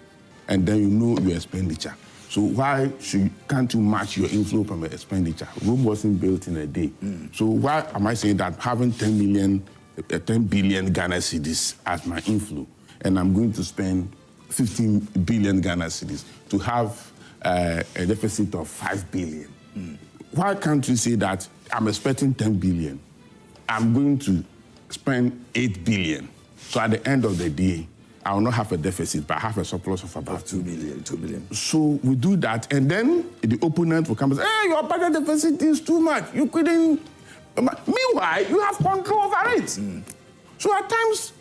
S4: and then you know your expenditure. So why can't you match your inflow from your expenditure? Rome wasn't built in a day. So why am I saying that having 10 billion Ghana cedis as my inflow and I'm going to spend 15 billion Ghana cedis to have a deficit of 5 billion? Why can't you say that I'm expecting 10 billion, I'm going to spend 8 billion. So at the end of the day, I will not have a deficit, but I have a surplus of about
S1: 2 billion.
S4: So we do that, and then the opponent will come and say, hey, your budget deficit is too much. You couldn't. Meanwhile, you have control over it. So at times,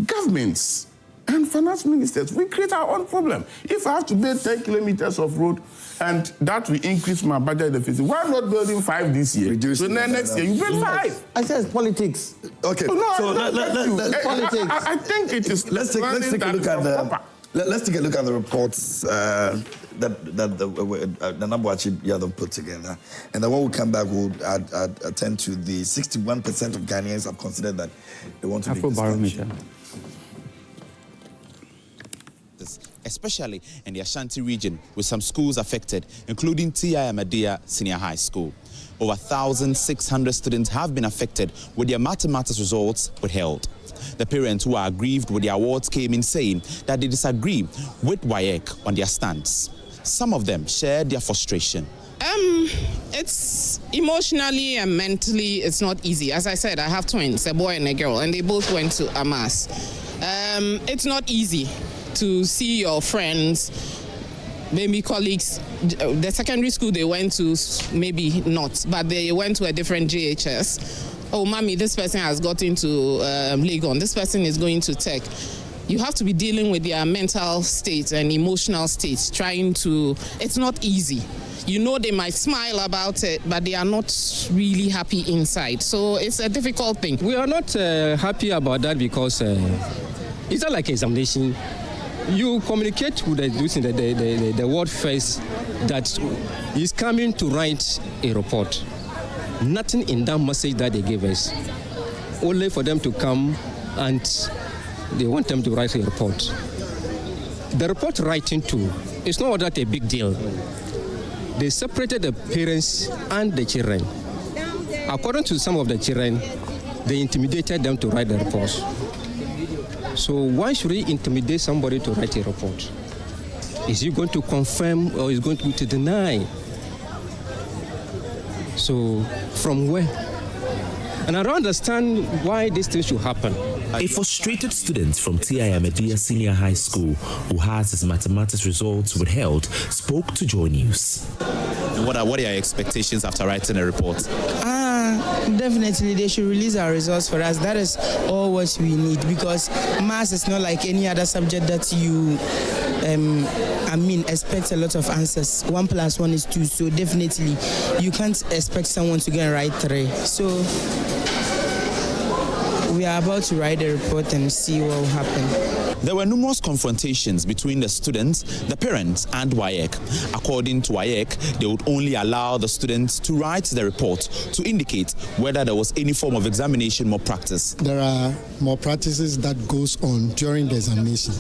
S4: governments and finance ministers, we create our own problem. If I have to build 10 kilometers of road and that will increase my budget deficit, why not building 5 this year? So then next year you build 5.
S2: I said it's politics.
S1: Okay,
S2: Politics.
S4: I think it is.
S1: Let's take a look at the reports that the Nabuachi Yadam put together, and then when we come back, we'll attend to the 61% of Ghanaians have considered that they want to be
S3: Afrobarometer.
S5: Especially in the Ashanti region, with some schools affected, including T.I. Ahmadiyya Senior High School. Over 1,600 students have been affected with their mathematics results withheld. The parents who are aggrieved with the awards came in saying that they disagree with WAEC on their stance. Some of them shared their frustration.
S6: It's emotionally and mentally, it's not easy. As I said, I have twins, a boy and a girl, and they both went to Amas. It's not easy to see your friends, maybe colleagues, the secondary school they went to, maybe not, but they went to a different JHS. Oh, mommy, this person has got into Legon, this person is going to Tech. You have to be dealing with their mental state and emotional state, it's not easy. You know, they might smile about it, but they are not really happy inside. So it's a difficult thing.
S7: We are not happy about that because it's not like examination. You communicate with the word first that he's coming to write a report. Nothing in that message that they gave us. Only for them to come and they want them to write a report. The report writing too, it's not that a big deal. They separated the parents and the children. According to some of the children, they intimidated them to write the reports. So why should he intimidate somebody to write a report? Is he going to confirm or is he going to deny? So from where? And I don't understand why this thing should happen.
S8: A frustrated student from T.I. Ahmadiyya Senior High School who has his mathematics results withheld spoke to Joy News.
S5: What are your expectations after writing a report?
S9: Definitely they should release our results for us. That is all what we need, because maths is not like any other subject that you expect a lot of answers. 1 + 1 is 2, so definitely you can't expect someone to get right 3. So we are about to write a report and see what will happen.
S5: There were numerous confrontations between the students, the parents, and WAEC. According to WAEC, they would only allow the students to write the report to indicate whether there was any form of examination malpractice.
S10: There are malpractices that goes on during the examination.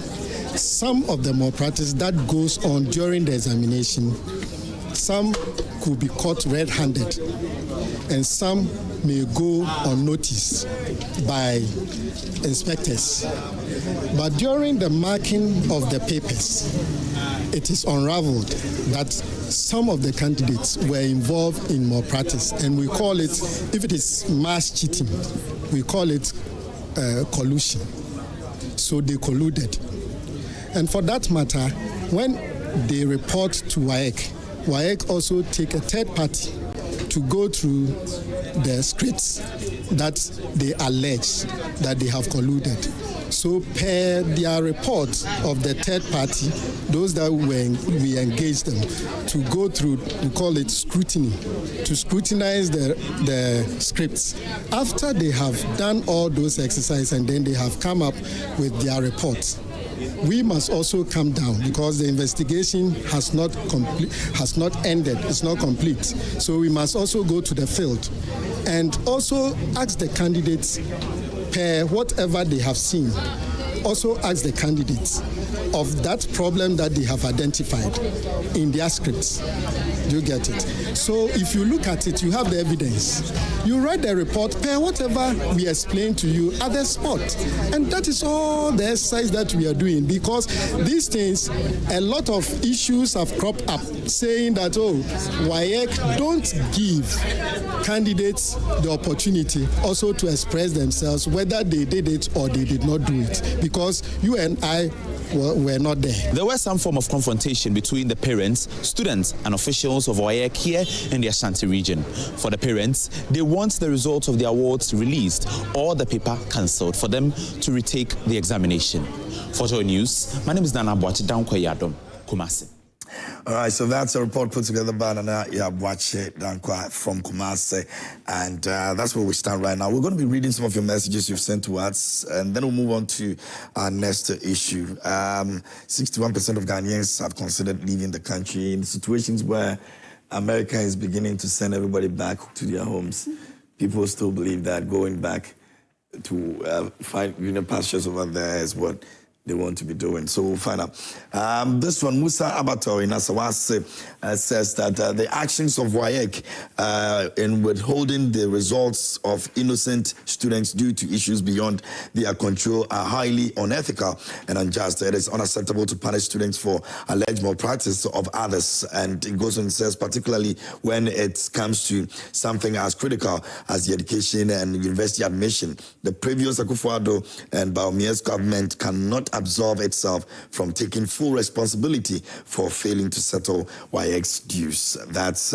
S10: Some of the malpractice that goes on during the examination, some could be caught red-handed, and some may go unnoticed by inspectors. But during the marking of the papers, it is unraveled that some of the candidates were involved in malpractice, and we call it, if it is mass cheating, we call it collusion. So they colluded. And for that matter, when they report to WAEC, WAEC also take a third party to go through the scripts that they allege that they have colluded. So per their report of the third party, those that we engage them to go through, we call it scrutiny, to scrutinize the scripts. After they have done all those exercises and then they have come up with their reports, we must also come down because the investigation has not ended, it's not complete. So we must also go to the field and also ask the candidates per whatever they have seen, also ask the candidates of that problem that they have identified in their scripts. Do you get it? So if you look at it, you have the evidence. You write the report, per whatever we explain to you at the spot. And that is all the exercise that we are doing, because these things, a lot of issues have cropped up saying that, oh, WAEC don't give candidates the opportunity also to express themselves, whether they did it or they did not do it, because you and I were not there.
S5: There was some form of confrontation between the parents, students, and officials of WAEC here in the Ashanti region. For the parents, they want the results of the awards released or the paper cancelled for them to retake the examination. For Joy News, my name is Nana Boachi Dankwa Kumasi.
S1: All right, so that's a report put together by Nana Boachi Dankwa from Kumasi, and that's where we stand right now. We're going to be reading some of your messages you've sent to us, and then we'll move on to our next issue. 61% of Ghanaians have considered leaving the country in situations where America is beginning to send everybody back to their homes. People still believe that going back to find greener pastures over there is what they want to be doing. So we'll find out. This one, Musa Abato in Asawase says that the actions of WAEC in withholding the results of innocent students due to issues beyond their control are highly unethical and unjust. It is unacceptable to punish students for alleged malpractice of others. And it goes on and says, particularly when it comes to something as critical as the education and university admission. The previous Akufo-Addo and Bawumia's government cannot absolve itself from taking full responsibility for failing to settle WAEC's dues. That's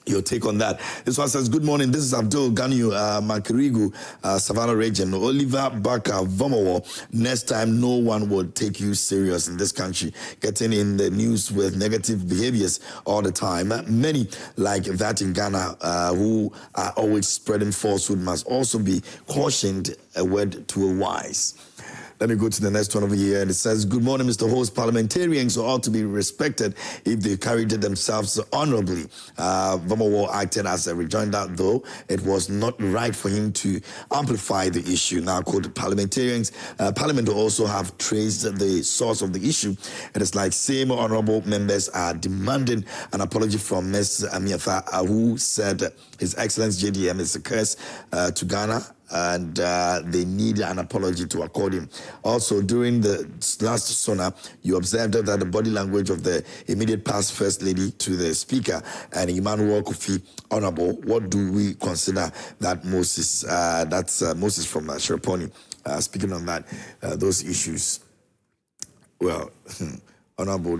S1: your take on that. This one says, good morning. This is Abdul Ganyu Makirigu, Savannah region. Oliver Baka Vomowo. Next time, no one will take you serious in this country. Getting in the news with negative behaviors all the time. Many like that in Ghana who are always spreading falsehood must also be cautioned, a word to a wise. Let me go to the next one over here. And it says, good morning, Mr. Host. Parliamentarians ought to be respected if they carried themselves honorably. Vomowo acted as a rejoinder, though it was not right for him to amplify the issue. Now, quote, parliamentarians, Parliament will also have traced the source of the issue. It is like same honorable members are demanding an apology from Ms. Amiafa, who said His Excellency JDM is a curse to Ghana, and they need an apology to accord him. Also, during the last SONA, you observed that the body language of the immediate past First Lady to the Speaker and Emmanuel Kofi Honorable. What do we consider that Moses? That's Moses from Sherponi speaking on that, those issues. Well, Honorable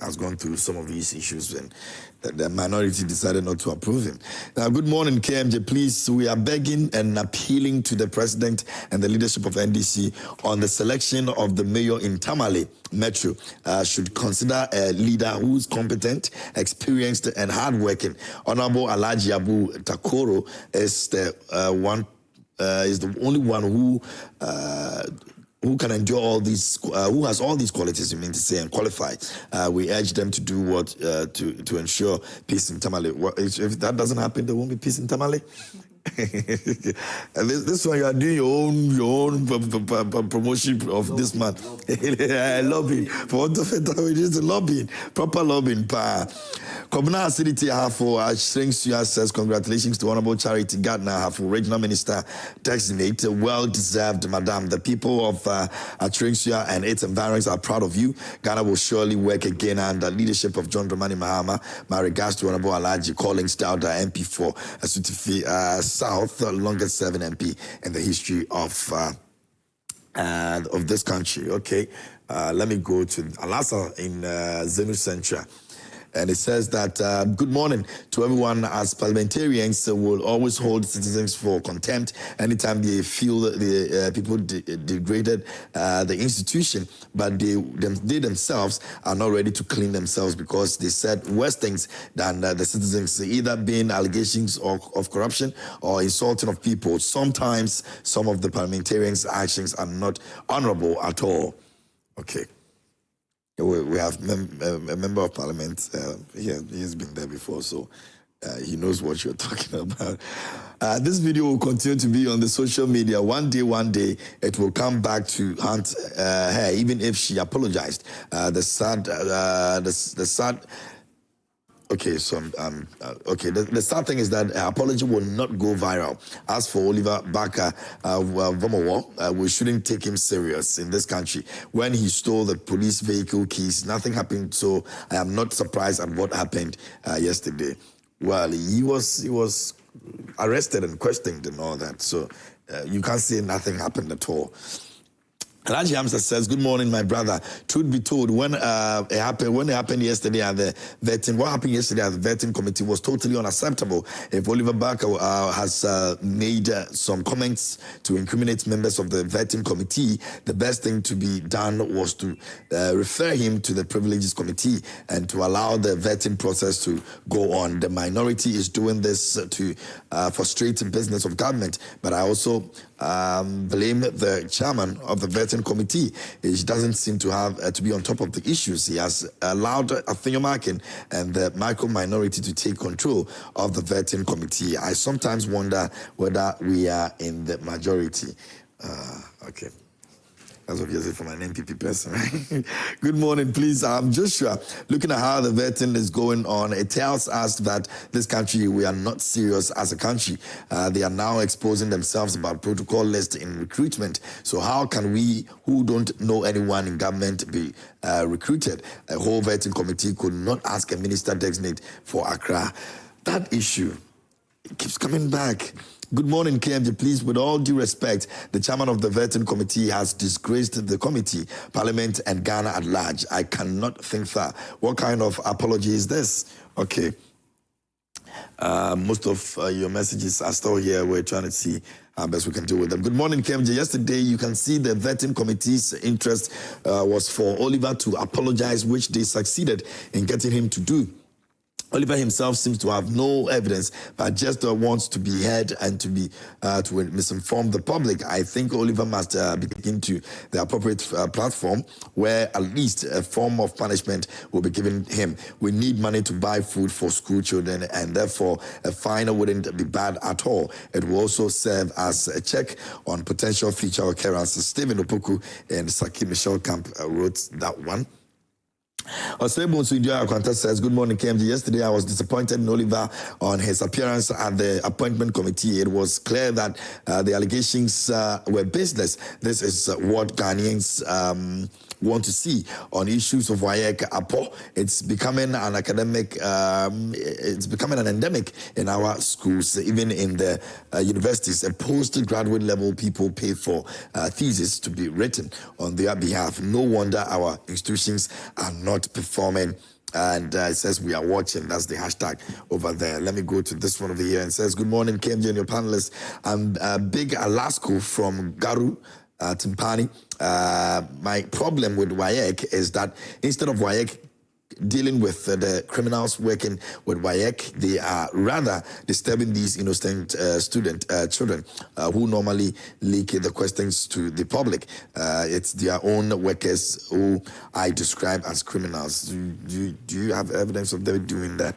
S1: has gone through some of these issues, and the minority decided not to approve him. Now, good morning, KMJ. Please, we are begging and appealing to the President and the leadership of NDC on the selection of the mayor in Tamale Metro. Should consider a leader who's competent, experienced, and hardworking. Honorable Alhaji Abu Takoro is the only one who can endure all these, who has all these qualities, you mean to say, and qualified. We urge them to do what to ensure peace in Tamale. If that doesn't happen, there won't be peace in Tamale. And this one, you are doing your own promotion of this man. Lobbying. For what of it, it is lobbying. Proper lobbying. Kobna Acidity Hafo Ashrengsua says, congratulations to Honorable Charity Gardner Hafo, Regional Minister Designate. Well deserved, Madam. The people of Ashrengsua and its environs are proud of you. Ghana will surely work again under leadership of John Dramani Mahama. My regards to Honorable Alhaji Collins Dowda, MP for Asutifi South, longest serving MP in the history of this country. Okay, let me go to Alasa in Zenu Central. And it says that, good morning to everyone. As parliamentarians, will always hold citizens for contempt anytime they feel that the people degraded the institution, but they themselves are not ready to clean themselves because they said worse things than the citizens, either being allegations of corruption or insulting of people. Sometimes some of the parliamentarians' actions are not honorable at all. Okay. We have a member of parliament. He's been there before, so he knows what you're talking about. This video will continue to be on the social media. One day, it will come back to haunt her, even if she apologized. The sad. Okay, so okay. The sad thing is that apology will not go viral. As for Oliver Barker Vomowo, we shouldn't take him serious in this country. When he stole the police vehicle keys, nothing happened. So I am not surprised at what happened yesterday. Well, he was arrested and questioned and all that. So you can't say nothing happened at all. Raji Hamza says, good morning, my brother. Truth be told, when it happened yesterday at the vetting, what happened yesterday at the vetting committee was totally unacceptable. If Oliver Barker has made some comments to incriminate members of the vetting committee, the best thing to be done was to refer him to the privileges committee and to allow the vetting process to go on. The minority is doing this to frustrate the business of government, but I also blame the chairman of the vetting committee. He doesn't seem to have to be on top of the issues. He has allowed Afinyo Markin and the micro minority to take control of the vetting committee. I sometimes wonder whether we are in the majority. Okay. That's obviously from an NPP person, right? Good morning, please. I'm Joshua. Looking at how the vetting is going on, it tells us that this country, we are not serious as a country. They are now exposing themselves about protocol list in recruitment. So how can we, who don't know anyone in government, be recruited? A whole vetting committee could not ask a minister designate for Accra. That issue, it keeps coming back. Good morning, KMJ. Please, with all due respect, the chairman of the vetting committee has disgraced the committee, Parliament, and Ghana at large. I cannot think that. What kind of apology is this? Okay. Most of your messages are still here. We're trying to see how best we can deal with them. Good morning, KMJ. Yesterday, you can see the vetting committee's interest was for Oliver to apologize, which they succeeded in getting him to do. Oliver himself seems to have no evidence, but just wants to be heard and to be to misinform the public. I think Oliver must be taken to the appropriate platform where at least a form of punishment will be given him. We need money to buy food for school children, and therefore a fine wouldn't be bad at all. It will also serve as a check on potential future occurrences. Stephen Opoku and Saki Michelle Camp wrote that one. Osebo says, good morning, KMG. Yesterday, I was disappointed in Oliver on his appearance at the appointment committee. It was clear that the allegations were baseless. This is what Ghanaians want to see on issues of WAEC Apo. It's becoming an academic, it's becoming an endemic in our schools, even in the universities. A postgraduate level, people pay for thesis to be written on their behalf. No wonder our institutions are not performing. And it says we are watching. That's the hashtag over there. Let me go to this one over here. And says, good morning, KMJ and your panelists. I'm Big Alasko from Garu. Timpani. My problem with WAEC is that instead of WAEC dealing with the criminals working with WAEC, they are rather disturbing these innocent children who normally leak the questions to the public. It's their own workers who I describe as criminals. Do you have evidence of them doing that?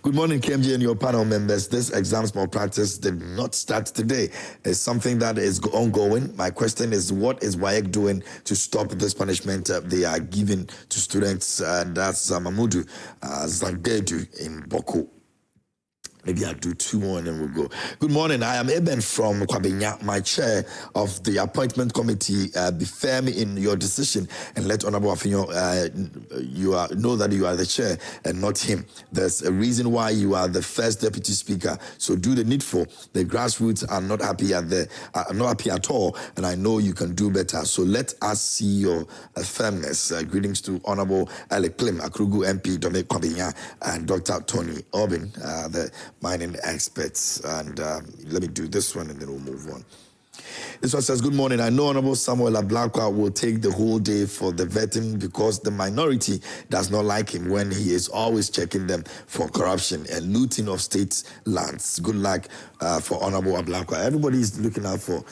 S1: Good morning, KMJ and your panel members. This exams malpractice did not start today. It's something that is ongoing. My question is, what is WAEC doing to stop this punishment they are giving to students? That's Mamudu Zangedu in Boko. Maybe I'll do two more and then we'll go. Good morning. I am Eben from Kwabenya, my chair of the appointment committee. Be firm in your decision and let Honorable Afinyo know that you are the chair and not him. There's a reason why you are the first deputy speaker. So do the needful. The grassroots are not happy not happy at all, and I know you can do better. So let us see your firmness. Greetings to Honorable Alec Klim, Akrugu MP, Dominic Kwabenya, and Dr. Tony Obin, the mining experts. And let me do this one and then we'll move on. This one says, good morning. I know Honorable Samuel Ablakwa will take the whole day for the vetting because the minority does not like him when he is always checking them for corruption and looting of state lands. Good luck for Honorable Ablakwa. Everybody is looking out for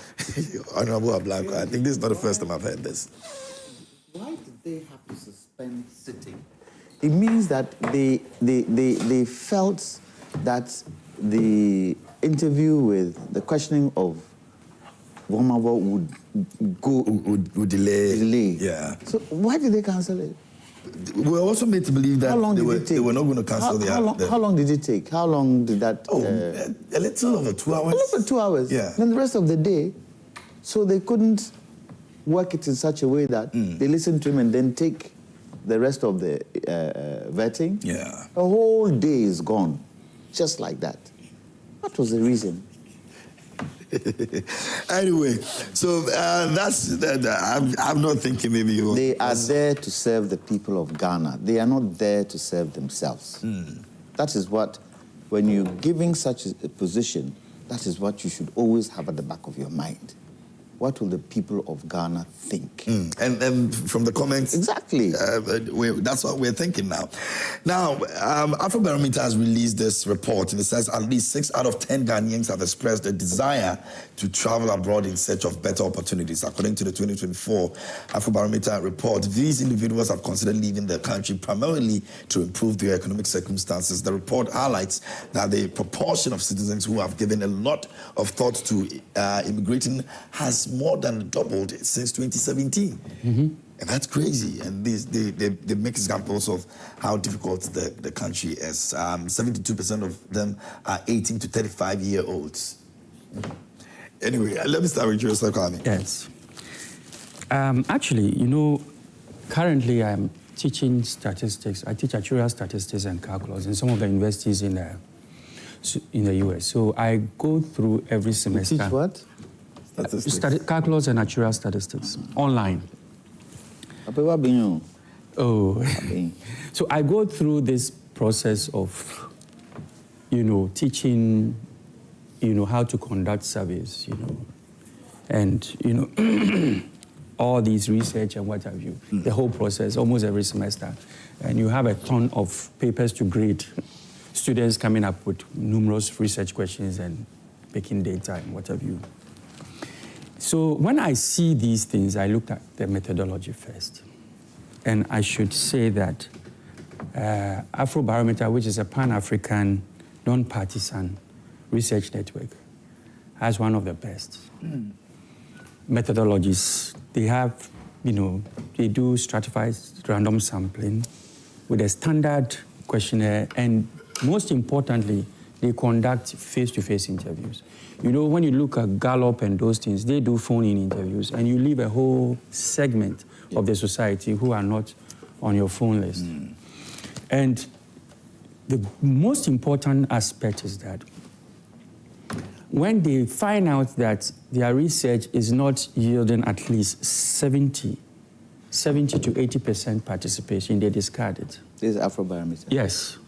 S1: Honorable Ablakwa. I think this is not the first time I've heard this.
S2: Why did they have to suspend sitting? It means that they felt that the interview with the questioning of Womavo would delay.
S1: Yeah.
S2: So why did they cancel it?
S1: we were also made to believe that they were not going to cancel
S2: how long did it take? How long did that?
S1: A little over 2 hours.
S2: A little over 2 hours.
S1: Yeah.
S2: Then the rest of the day, so they couldn't work it in such a way that they listen to him and then take the rest of the vetting.
S1: Yeah.
S2: A whole day is gone, just like that. What was the reason?
S1: Anyway, so I'm not thinking maybe
S2: they are there to serve the people of Ghana. They are not there to serve themselves. That is what, when you're giving such a position, that is what you should always have at the back of your mind. What will the people of Ghana think?
S1: And from the comments...
S2: Exactly.
S1: That's what we're thinking now. Now, Afrobarometer has released this report, and it says at least 6 out of 10 Ghanaians have expressed a desire to travel abroad in search of better opportunities. According to the 2024 Afrobarometer report, these individuals have considered leaving the country primarily to improve their economic circumstances. The report highlights that the proportion of citizens who have given a lot of thought to immigrating has more than doubled since 2017. And that's crazy. And they make examples of how difficult the country is. 72% of them are 18 to 35-year-olds. Anyway, let me start with you, Mr. Kwame.
S3: Yes. Actually, you know, currently I'm teaching statistics. I teach actuarial statistics and calculus in some of the universities in the US. So I go through every semester.
S2: You teach what?
S3: Calculus and actuarial statistics online. So I go through this process of, you know, teaching, you know, how to conduct surveys, you know, and, you know, all these research and what have you, the whole process, almost every semester. And you have a ton of papers to grade. Students coming up with numerous research questions and picking data and what have you. So when I see these things, I look at the methodology first. And I should say that Afrobarometer, which is a Pan-African, non-partisan research network, has one of the best methodologies. They have, you know, they do stratified random sampling with a standard questionnaire, and most importantly, they conduct face-to-face interviews. You know, when you look at Gallup and those things, they do phone-in interviews, and you leave a whole segment of the society who are not on your phone list. And the most important aspect is that when they find out that their research is not yielding at least 70 to 80% participation, they discard it.
S2: This is Afrobarometer?
S3: Yes.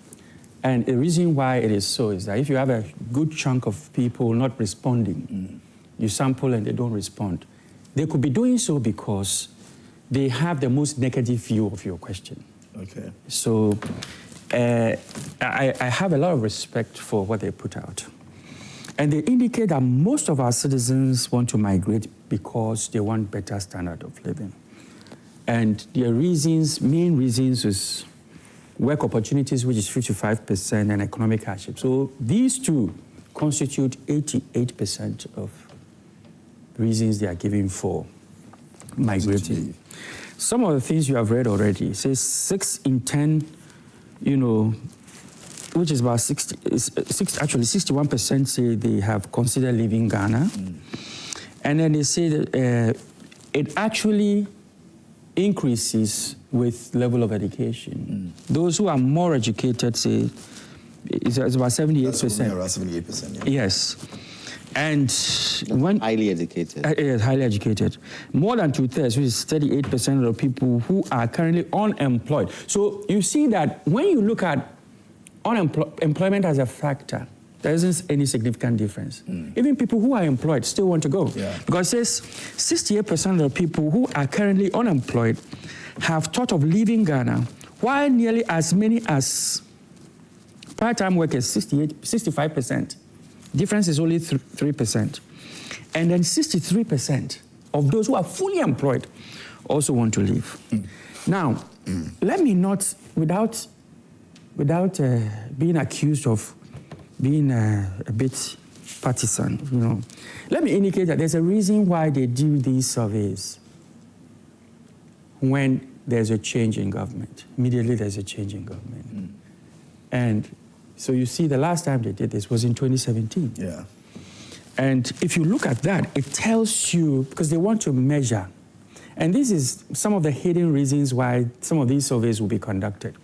S3: And the reason why it is so is that if you have a good chunk of people not responding, you sample and they don't respond, they could be doing so because they have the most negative view of your question.
S1: Okay.
S3: So I have a lot of respect for what they put out. And they indicate that most of our citizens want to migrate because they want better standard of living. And their reasons, main reasons is work opportunities, which is 55%, and economic hardship. So these two constitute 88% of reasons they are giving for migrating. Some of the things you have read already, say 6 in 10, you know, which is about 61% say they have considered leaving Ghana. And then they say that it actually increases with level of education. Those who are more educated say it's about 78%.
S1: That's around 78%. Yeah.
S3: Yes. And when
S2: highly educated.
S3: Yes, highly educated. More than 2/3, which is 38% of the people who are currently unemployed. So you see that when you look at employment as a factor, there isn't any significant difference. Even people who are employed still want to go.
S1: Yeah.
S3: Because it says 68% of the people who are currently unemployed have thought of leaving Ghana, while nearly as many as part-time workers, 65%. Difference is only 3%. And then 63% of those who are fully employed also want to leave. Now, let me not, without being accused of being a bit partisan, you know, let me indicate that there's a reason why they do these surveys when there's a change in government. Immediately, there's a change in government. And so you see, the last time they did this was in 2017.
S1: Yeah.
S3: And if you look at that, it tells you, because they want to measure, and this is some of the hidden reasons why some of these surveys will be conducted,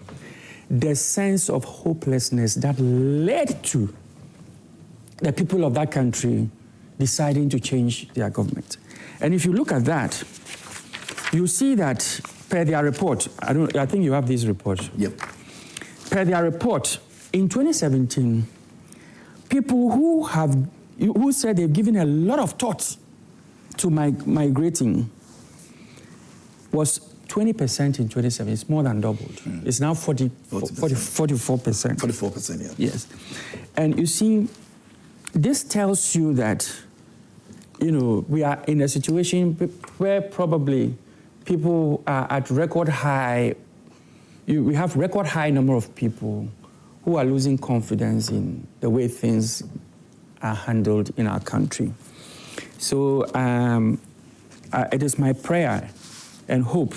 S3: the sense of hopelessness that led to the people of that country deciding to change their government. And if you look at that, you see that per their report, I think you have this report.
S1: Yep.
S3: Per their report, in 2017, people who said they've given a lot of thought to migrating was 20% in 2017. It's more than doubled. It's now 44%.
S1: 44%, yeah.
S3: Yes. And you see, this tells you that, we are in a situation where probably people are at record high. We have record high number of people who are losing confidence in the way things are handled in our country. So it is my prayer and hope,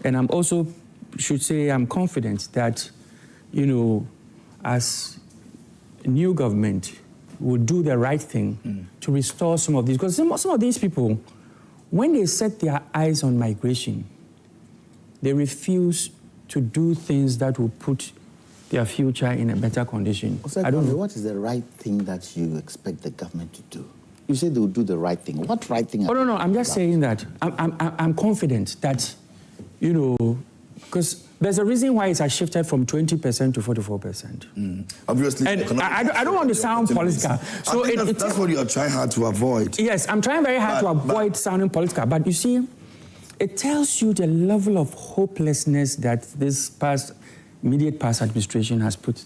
S3: and I'm also I'm confident that, as a new government will do the right thing to restore some of these, because some of these people, when they set their eyes on migration, they refuse to do things that will put their future in a better condition.
S2: I don't know. What is the right thing that you expect the government to do? You say they will do the right thing. What right thing?
S3: Oh, no, I'm just saying that I'm confident that, because there's a reason why it has shifted from 20% to 44%.
S1: Obviously,
S3: and I don't want to sound political. So
S1: that's what you are trying hard to avoid.
S3: Yes, I'm trying very hard to avoid sounding political. But you see, it tells you the level of hopelessness that this immediate past administration has put,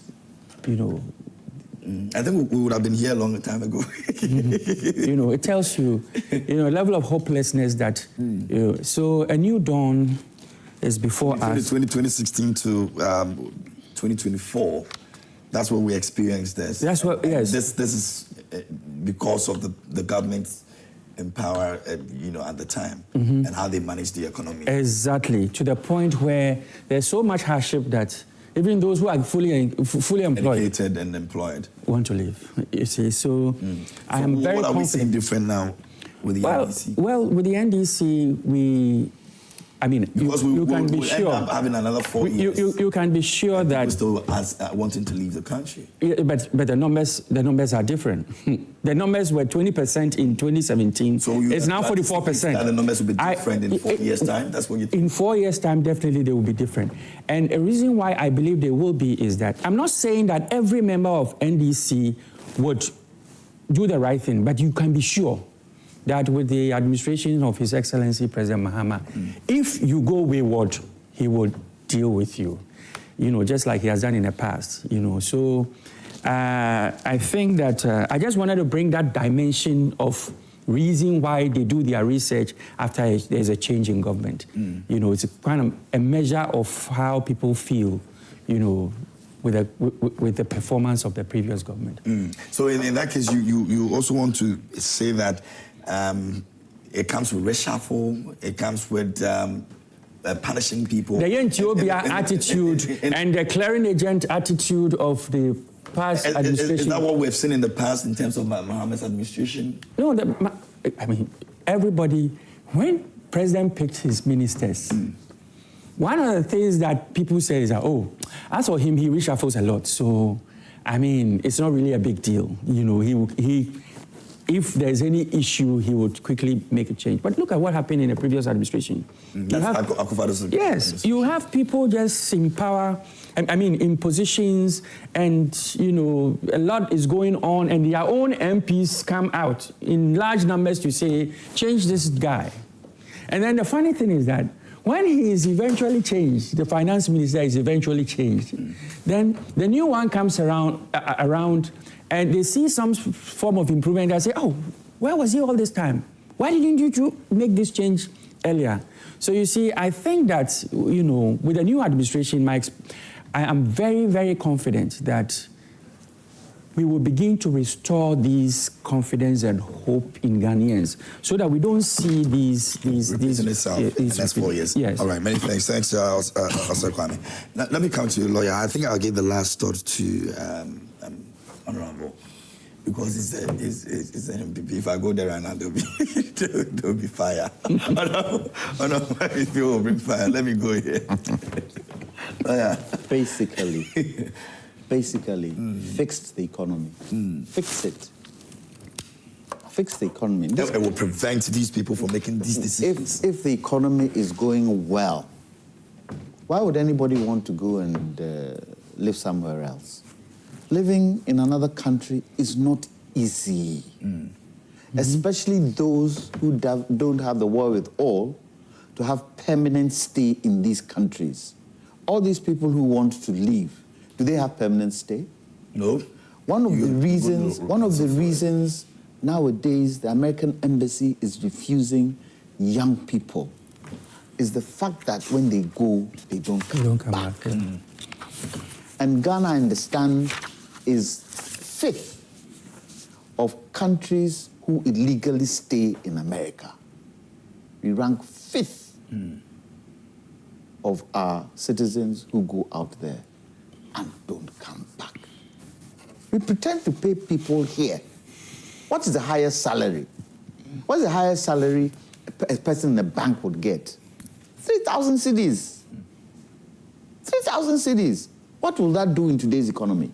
S1: I think we would have been here a long time ago.
S3: It tells you, a level of hopelessness that, so a new dawn is before us.
S1: 2016 to 2024, that's what we experienced this.
S3: That's what, yes.
S1: This is because of the government's in power, at the time, and how they manage the economy.
S3: Exactly, to the point where there's so much hardship that even those who are fully employed,
S1: educated and employed,
S3: want to leave. You see, so I am very confident.
S1: What are we seeing different now with the NDC?
S3: Well, with the NDC, you can be sure.
S1: End up having another 4 years.
S3: You can be sure that
S1: people still wanting to leave the country.
S3: Yeah, but the numbers are different. The numbers were 20% in 2017. So it's now 44%.
S1: That the numbers will be different in 4 years' time. That's what you think.
S3: In 4 years' time, definitely they will be different. And a reason why I believe they will be is that I'm not saying that every member of NDC would do the right thing, but you can be sure that with the administration of His Excellency President Mahama, if you go wayward, he will deal with you, just like he has done in the past, So I think that I just wanted to bring that dimension of reason why they do their research after there's a change in government. It's a kind of a measure of how people feel, with the performance of the previous government.
S1: So in that case, you also want to say that it comes with reshuffle, it comes with punishing people.
S3: The Ethiopia attitude and the clearing agent attitude of the past administration.
S1: Is that what we've seen in the past in terms of Mohammed's administration?
S3: No, everybody, when President picked his ministers, one of the things that people say is that, as for him, he reshuffles a lot. So, it's not really a big deal. If there's any issue, he would quickly make a change. But look at what happened in the previous administration. Yes, you have people just in power, in positions, and, a lot is going on, and their own MPs come out in large numbers to say, change this guy. And then the funny thing is that when he is eventually changed, the finance minister is eventually changed, then the new one comes around, and they see some form of improvement. They say, where was he all this time? Why didn't you make this change earlier? So you see, I think that, with the new administration, I am very, very confident that we will begin to restore these confidence and hope in Ghanaians, so that we don't see these
S1: itself in the next 4 years.
S3: Yes.
S1: All right, many thanks. Thanks, Officer Kwame. Now, let me come to you, lawyer. I think I'll give the last thought to Honorable, because it's an MPP. If I go there right now, there'll be fire. If you will bring fire, let me go here.
S2: Basically, fix the economy. Fix it. Fix the economy.
S1: It will prevent these people from making these decisions.
S2: If the economy is going well, why would anybody want to go and live somewhere else? Living in another country is not easy, especially those who don't have the wherewithal to have permanent stay in these countries. All these people who want to leave, do they have permanent stay?
S1: No.
S2: One of the reasons nowadays the American embassy is refusing young people is the fact that when they go, they don't come back. And Ghana, I understand, is 5th of countries who illegally stay in America. We rank 5th of our citizens who go out there and don't come back. We pretend to pay people here. What is the highest salary? What's the highest salary a person in a bank would get? 3,000 cedis. 3,000 cedis. What will that do in today's economy?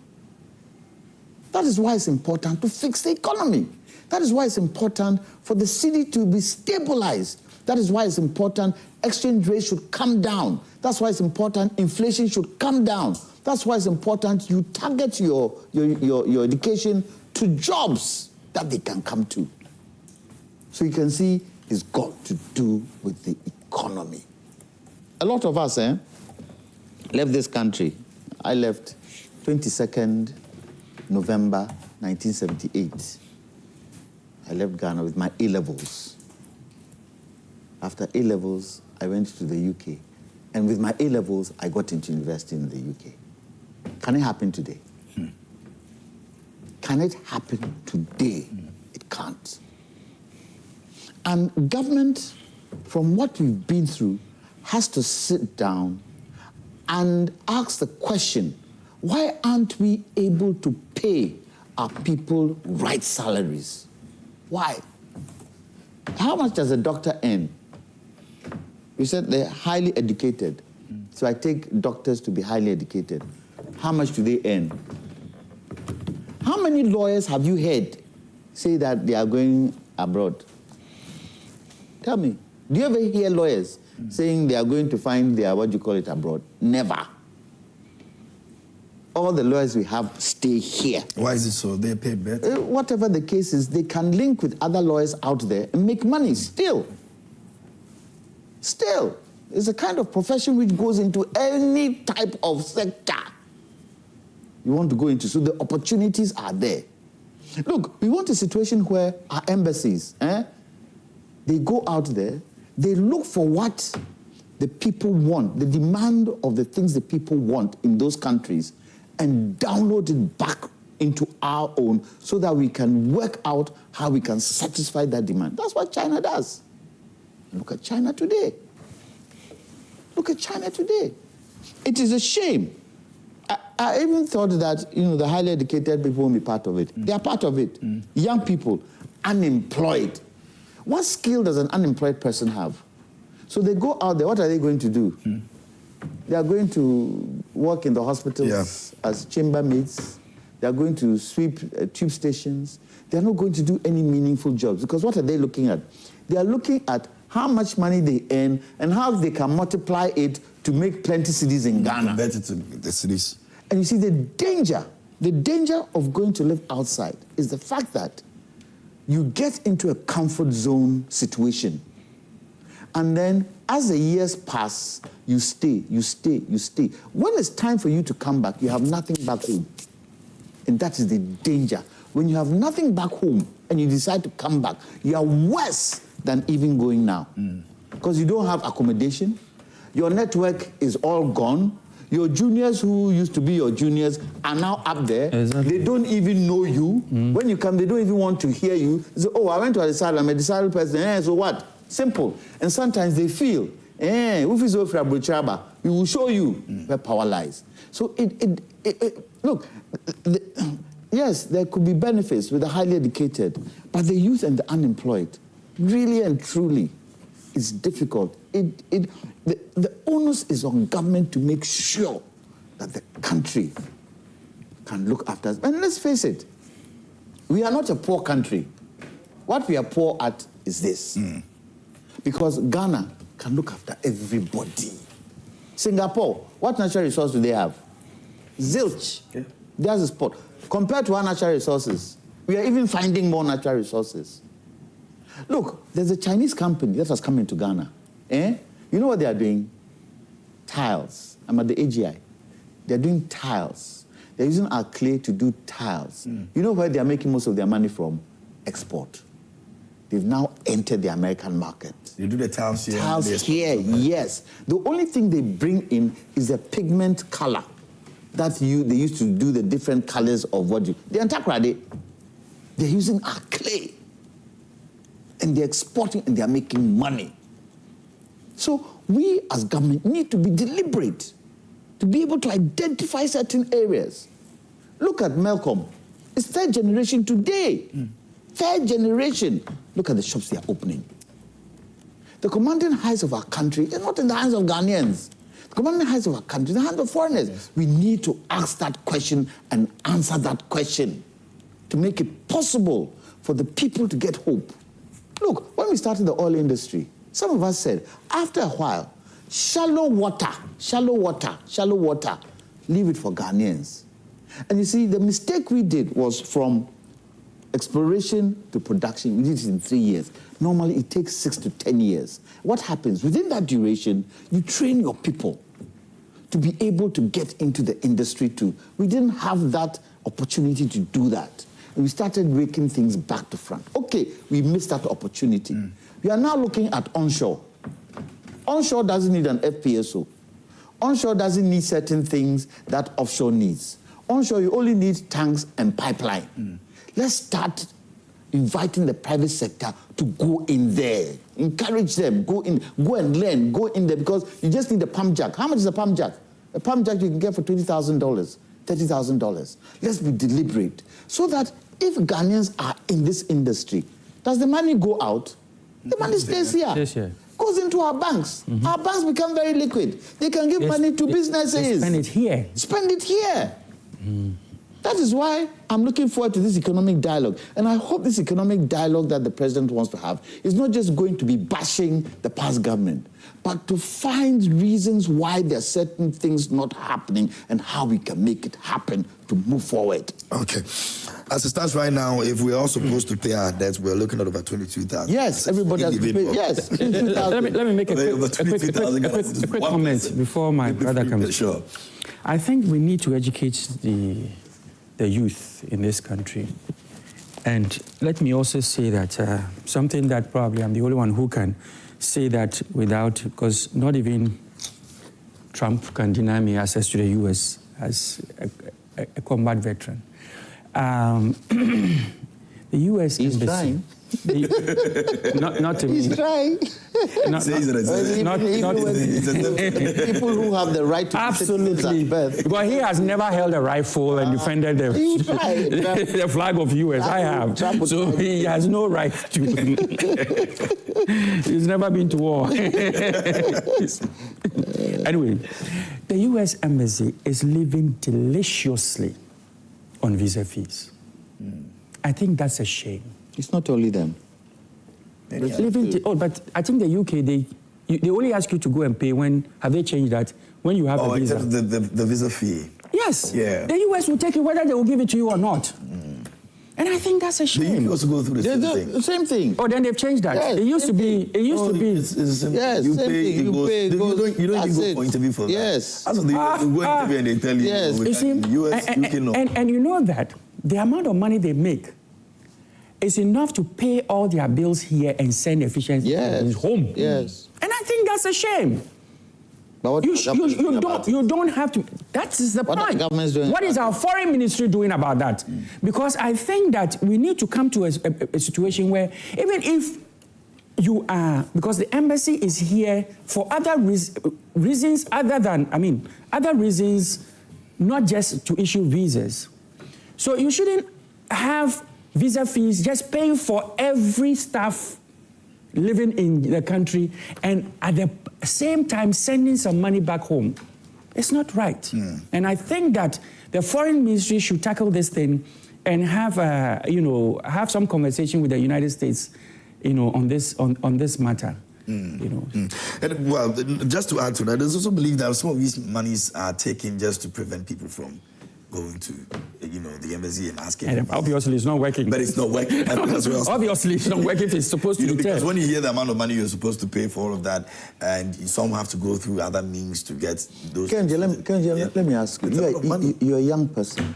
S2: That is why it's important to fix the economy. That is why it's important for the cedi to be stabilized. That is why it's important exchange rate should come down. That's why it's important inflation should come down. That's why it's important you target your education to jobs that they can come to. So you can see it's got to do with the economy. A lot of us left this country. I left 22nd November 1978. I left Ghana with my A-levels. After A-levels, I went to the UK. And with my A-levels, I got into university in the UK. Can it happen today? Can it happen today? It can't. And government, from what we've been through, has to sit down and ask the question, why aren't we able to pay our people right salaries? Why? How much does a doctor earn? You said they're highly educated. So I take doctors to be highly educated. How much do they earn? How many lawyers have you heard say that they are going abroad? Tell me, do you ever hear lawyers saying they are going to find their, abroad? Never. All the lawyers we have stay here.
S1: Why is it so? They pay better?
S2: Whatever the case is, they can link with other lawyers out there and make money still. Still. It's a kind of profession which goes into any type of sector you want to go into. So the opportunities are there. Look, we want a situation where our embassies, they go out there, they look for what the people want, the demand of the things the people want in those countries, and download it back into our own so that we can work out how we can satisfy that demand. That's what China does. Look at China today. Look at China today. It is a shame. I even thought that, the highly educated people won't be part of it. They are part of it. Young people, unemployed. What skill does an unemployed person have? So they go out there, what are they going to do? They are going to work in the hospitals as chambermaids. They are going to sweep tube stations. They are not going to do any meaningful jobs, because what are they looking at? They are looking at how much money they earn and how they can multiply it to make plenty cities in Ghana.
S1: Convert it to the cities.
S2: And you see, the danger of going to live outside is the fact that you get into a comfort zone situation. And then as the years pass, you stay. When it's time for you to come back, you have nothing back home. And that is the danger. When you have nothing back home and you decide to come back, you are worse than even going now. Because you don't have accommodation, your network is all gone, Your juniors who used to be your juniors are now up there.
S3: Exactly.
S2: They don't even know you. When you come, they don't even want to hear you. They say, oh, I went to a decided, I'm a decided person. So what? Simple. And sometimes they feel, we will show you where power lies. So look, yes, there could be benefits with the highly educated, but the youth and the unemployed, really and truly, it's difficult. The onus is on government to make sure that the country can look after us. And let's face it, we are not a poor country. What we are poor at is this. Because Ghana can look after everybody. Singapore, what natural resource do they have? Zilch. Okay. There's a spot. Compared to our natural resources, we are even finding more natural resources. Look, there's a Chinese company that has come into Ghana. You know what they are doing? Tiles. I'm at the AGI. They're doing tiles. They're using our clay to do tiles. You know where they're making most of their money from? Export. They've now entered the American market.
S1: You do the tiles here?
S2: Tiles here, yes. The only thing they bring in is the pigment color. That they used to do the different colors of what you... They're They're using our clay. And they're exporting and they're making money. So we as government need to be deliberate to be able to identify certain areas. Look at Melcom. It's third generation today. Third generation. Look at the shops they are opening. The commanding heights of our country are not in the hands of Ghanaians. The commanding heights of our country is in the hands of foreigners. Yes. We need to ask that question and answer that question to make it possible for the people to get hope. Look, when we started the oil industry, some of us said, after a while, shallow water, leave it for Ghanaians. And you see, the mistake we did was from exploration to production. We did it in 3 years. Normally, it takes 6 to 10 years. What happens? Within that duration, you train your people to be able to get into the industry too. We didn't have that opportunity to do that. And we started breaking things back to front. Okay, we missed that opportunity. We are now looking at onshore. Onshore doesn't need an FPSO. Onshore doesn't need certain things that offshore needs. Onshore, you only need tanks and pipeline. Let's start inviting the private sector to go in there. Encourage them, go in, go and learn, go in there, because you just need a pump jack. How much is a pump jack? A pump jack you can get for $20,000, $30,000. Let's be deliberate so that if Ghanaians are in this industry, does the money go out? The money stays here. Goes into our banks. Our banks become very liquid. They can give money to businesses.
S3: Spend it here.
S2: Spend it here. That is why I'm looking forward to this economic dialogue. And I hope this economic dialogue that the president wants to have is not just going to be bashing the past government, but to find reasons why there are certain things not happening and how we can make it happen to move forward.
S1: Okay. As it stands right now, if we are supposed to pay our debts, we're looking at over 22,000.
S2: Yes, everybody has to pay. Yes, 22,000.
S3: Let me make a quick comment before my brother comes.
S1: Sure.
S3: I think we need to educate the youth in this country. And let me also say that something that probably I'm the only one who can say that without, because not even Trump can deny me access to the U.S. as a combat veteran. The U.S.
S2: He's
S3: embassy,
S2: trying.
S3: Not to me.
S2: He's trying. People who have the right to
S3: absolutely, because he has never held a rifle and defended the flag of U.S. I have, so he has no right to. He's never been to war. Anyway, the U.S. embassy is living deliciously on visa fees. I think that's a shame.
S2: It's not only them.
S3: But I think the UK, they only ask you to go and pay when, have they changed that? When you have a visa.
S1: The visa fee.
S3: Yes.
S1: Yeah.
S3: The US will take it whether they will give it to you or not. And I think that's a shame.
S1: You also go through the
S2: same thing.
S3: Oh, then they've changed that.
S2: Yes,
S3: it used to be.
S2: Yes,
S1: you pay. You don't even go for interview for that.
S2: Yes.
S1: As of the US, you go interview and they tell you.
S2: Yes.
S1: You see, US, UK, no.
S3: And you know that the amount of money they make is enough to pay all their bills here and send efficiency home.
S2: Yes.
S3: And I think that's a shame.
S2: But what
S3: You don't have to. That is the
S2: What
S3: point.
S2: the government is doing
S3: What is our foreign ministry doing about that? Because I think that we need to come to a situation where even if you are, because the embassy is here for other reasons other reasons, not just to issue visas. So you shouldn't have visa fees just paying for every staff living in the country and at the same time sending some money back home. It's not right. And I think that the foreign ministry should tackle this thing and have have some conversation with the United States, on this matter.
S1: And, well, just to add to that, there's also belief that some of these monies are taken just to prevent people from going to, the embassy and asking.
S3: And obviously, it's not working.
S1: But it's not working as well.
S3: Obviously, it's not working. It's supposed to be
S1: because
S3: there.
S1: when you hear the amount of money you're supposed to pay for all of that, and some have to go through other means to get those.
S2: Kenji, let me ask you. You're a young person.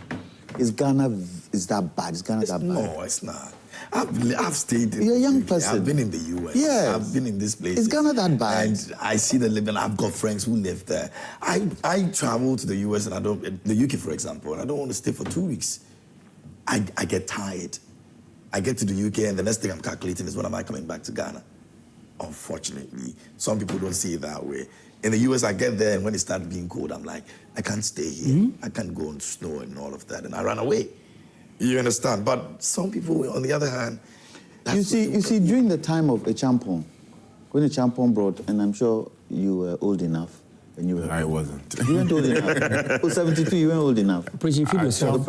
S2: Is Ghana that bad? Is Ghana that bad?
S1: No, it's not. I've stayed in
S2: You're a young
S1: UK.
S2: person.
S1: I've been in the US.
S2: Yes.
S1: I've been in this place.
S2: Is Ghana that bad?
S1: And I see the living. I've got friends who live there. I travel to the US and the UK, for example, and I don't want to stay for 2 weeks. I get tired. I get to the UK and the next thing I'm calculating is when am I coming back to Ghana? Unfortunately, some people don't see it that way. In the US, I get there and when it starts being cold, I'm like, I can't stay here. I can't go in snow and all of that, and I run away. You understand? But some people, on the other hand,
S2: you see, during the time of Echampong, when Echampong brought, and I'm sure you were old enough, and you were.
S4: I wasn't.
S2: You weren't old enough. Oh, 72, you weren't old enough.
S3: Operation Feed Yourself.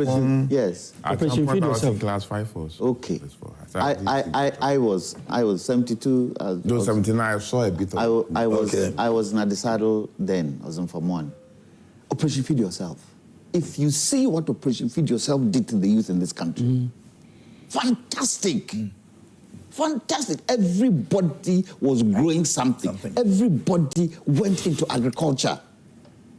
S2: Yes.
S3: Operation Feed Yourself.
S4: Class 5 also.
S2: Okay. I was 72.
S4: No, 79. I saw a bit of.
S2: I was in Adisado then. I was in Form 1. Operation Feed Yourself. If you see what Operation Feed Yourself did to the youth in this country, fantastic. Fantastic. Everybody was growing something. Everybody went into agriculture.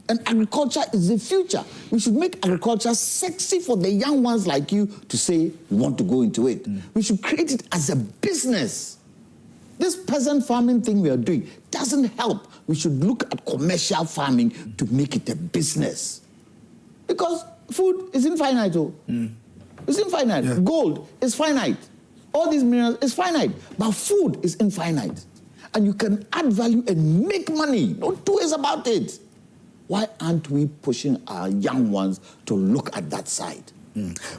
S2: And agriculture is the future. We should make agriculture sexy for the young ones like you to say we want to go into it. We should create it as a business. This peasant farming thing we are doing doesn't help. We should look at commercial farming to make it a business. Because food is infinite. It's infinite. Yeah. Gold is finite. All these minerals is finite. But food is infinite. And you can add value and make money. No two ways about it. Why aren't we pushing our young ones to look at that side?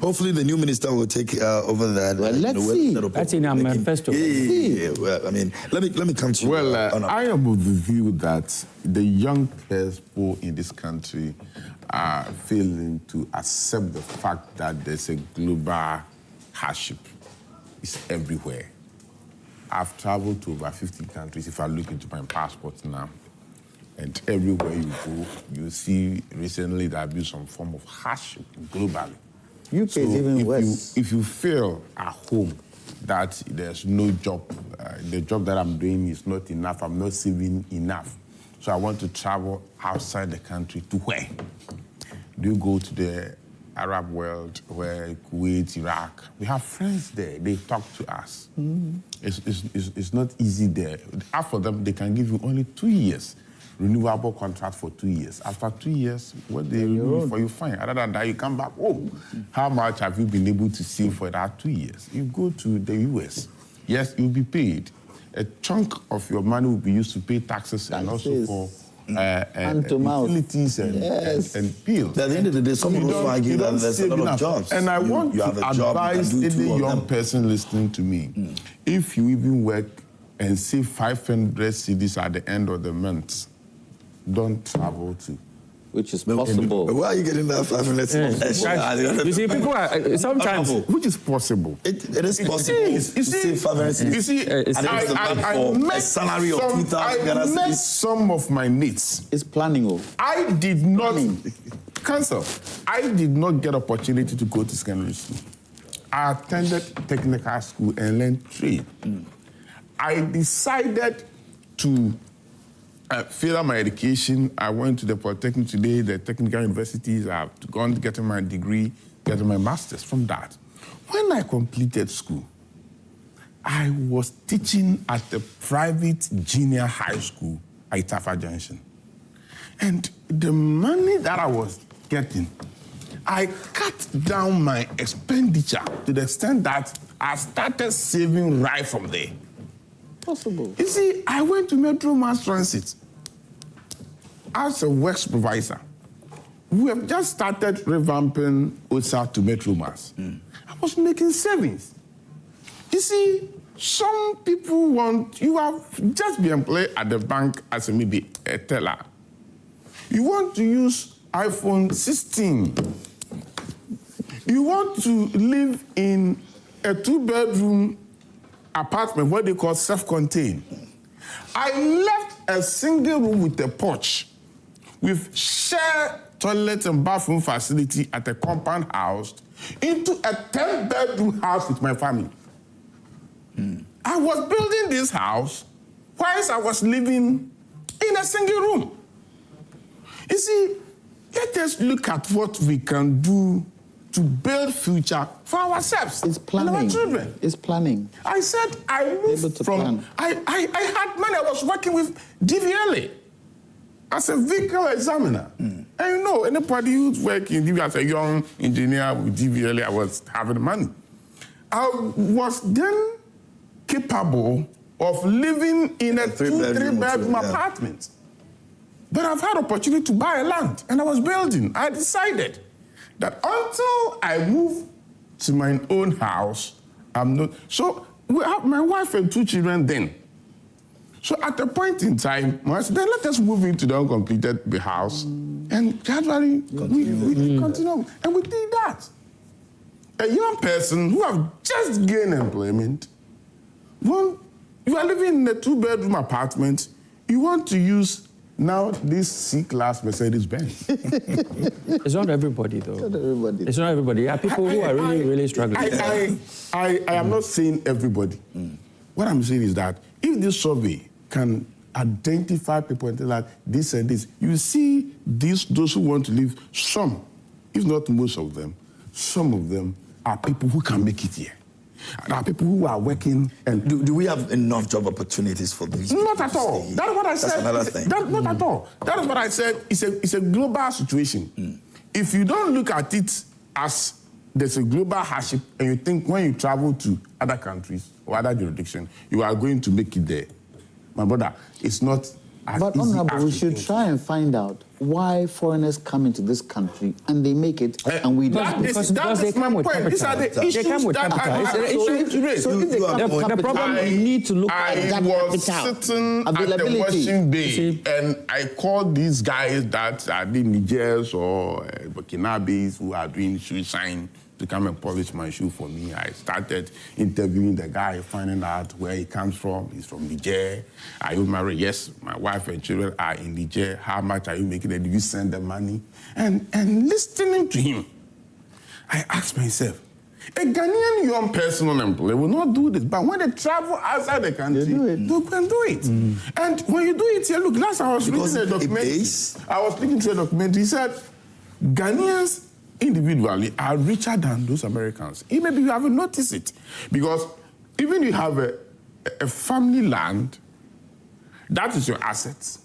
S1: Hopefully the new minister will take over that.
S2: Well, let's see.
S3: That's in our manifesto.
S1: Yeah. Well, I mean, let me come to you.
S4: Well, I am of the view that the young people in this country are failing to accept the fact that there's a global hardship. It's everywhere. I've traveled to over 50 countries if I look into my passport now. And everywhere you go, you see recently there has been some form of hardship globally.
S2: UK is even worse.
S4: If you feel at home that there's no job, the job that I'm doing is not enough, I'm not saving enough, so I want to travel outside the country, to where? Do you go to the Arab world, where Kuwait, Iraq? We have friends there. They talk to us. It's not easy there. Half for them, they can give you only 2 years. Renewable contract for 2 years. After 2 years, what they renew for you, fine. Other than that, you come back home. How much have you been able to save for that 2 years? You go to the US. Yes, you'll be paid. A chunk of your money will be used to pay taxes and also for utilities and bills.
S1: At the end of the day, someone also argue that there's a lot of jobs.
S4: And I want to advise any young person listening to me, if you even work and save 500 cedis at the end of the month, don't travel to.
S2: Which is possible.
S1: Why are you getting that 500 cedis?
S3: You see, people are sometimes.
S4: Which is possible.
S1: It is possible. You see, 500 cedis.
S4: You see, I met
S1: a salary of 2,000 Ghana cedis.
S4: I met some of my mates.
S2: It's planning.
S4: I did not cancel. I did not get opportunity to go to secondary school. I attended technical school and learned trade. I decided to further my education. I went to the Polytechnic today, the technical universities. I've gone to get my degree, getting my master's from that. When I completed school, I was teaching at the private junior high school at Itafa Junction. And the money that I was getting, I cut down my expenditure to the extent that I started saving right from there.
S2: Possible.
S4: You see, I went to Metro Mass Transit as a work supervisor. We have just started revamping OSA to Metro Mass. I was making savings. You see, some people you have just been employed at the bank as maybe a teller. You want to use iPhone 16. You want to live in a 2-bedroom apartment, what they call self-contained. I left a single room with a porch, with shared toilet and bathroom facility at a compound house, into a 10-bedroom house with my family. I was building this house whilst I was living in a single room. You see, let us look at what we can do to build future for ourselves.
S2: It's planning.
S4: And our children.
S2: It's planning.
S4: I said I moved from... I had money. I was working with DVLA as a vehicle examiner. And you know, anybody who's working as a young engineer with DVLA, I was having money. I was then capable of living in a 2-3-bedroom apartment. But I've had opportunity to buy land, and I was building. I decided that until I move to my own house, I'm not... So we have my wife and 2 children then. So at a point in time, I said, then let us move into the uncompleted house, and gradually we continue. And we did that. A young person who have just gained employment, you are living in a 2-bedroom apartment, you want to use now this C-class Mercedes-Benz.
S3: It's not everybody, though.
S2: Not everybody.
S3: It's not everybody. There are people who are really struggling.
S4: I am not saying everybody. What I'm saying is that if this survey can identify people and tell that this and this, you see those who want to live, some, if not most of them, some of them are people who can make it here. There are people who are working. And
S1: do we have enough job opportunities for these people?
S4: Not at all. That's what I said.
S1: That's another thing.
S4: Not at all. That is what I said. It's a global situation. If you don't look at it as there's a global hardship, and you think when you travel to other countries or other jurisdictions, you are going to make it there, my brother, it's not as
S2: But
S4: easy
S2: Honorable,
S4: as
S2: we
S4: you
S2: should
S4: think.
S2: try and find out why foreigners come into this country and they make it and we don't.
S3: Because they come with capital.
S4: These are the issues
S3: They come with
S4: that
S3: capital.
S4: I
S3: It's
S4: have
S3: the
S4: to
S3: issue-
S4: raise.
S2: So if they come with
S3: the problem-
S2: capital, we need to look at that
S4: I was
S2: capital.
S4: sitting at the
S2: Availability.
S4: washing bay, and I called these guys that are the Nigerians or Burkinabes who are doing shoe shine to come and polish my shoe for me. I started interviewing the guy, finding out where he comes from. He's from Niger. Are you married? Yes, my wife and children are in Niger. How much are you making? And do you send them money? And listening to him, I asked myself, a Ghanaian young person unemployed will not do this, but when they travel outside the country, they can do it. And when you do it here, look, last I was
S1: Because
S4: reading a documentary. I was looking through a documentary. He said, Ghanaians individually are richer than those Americans. Maybe you haven't noticed it. Because even you have a family land, that is your assets.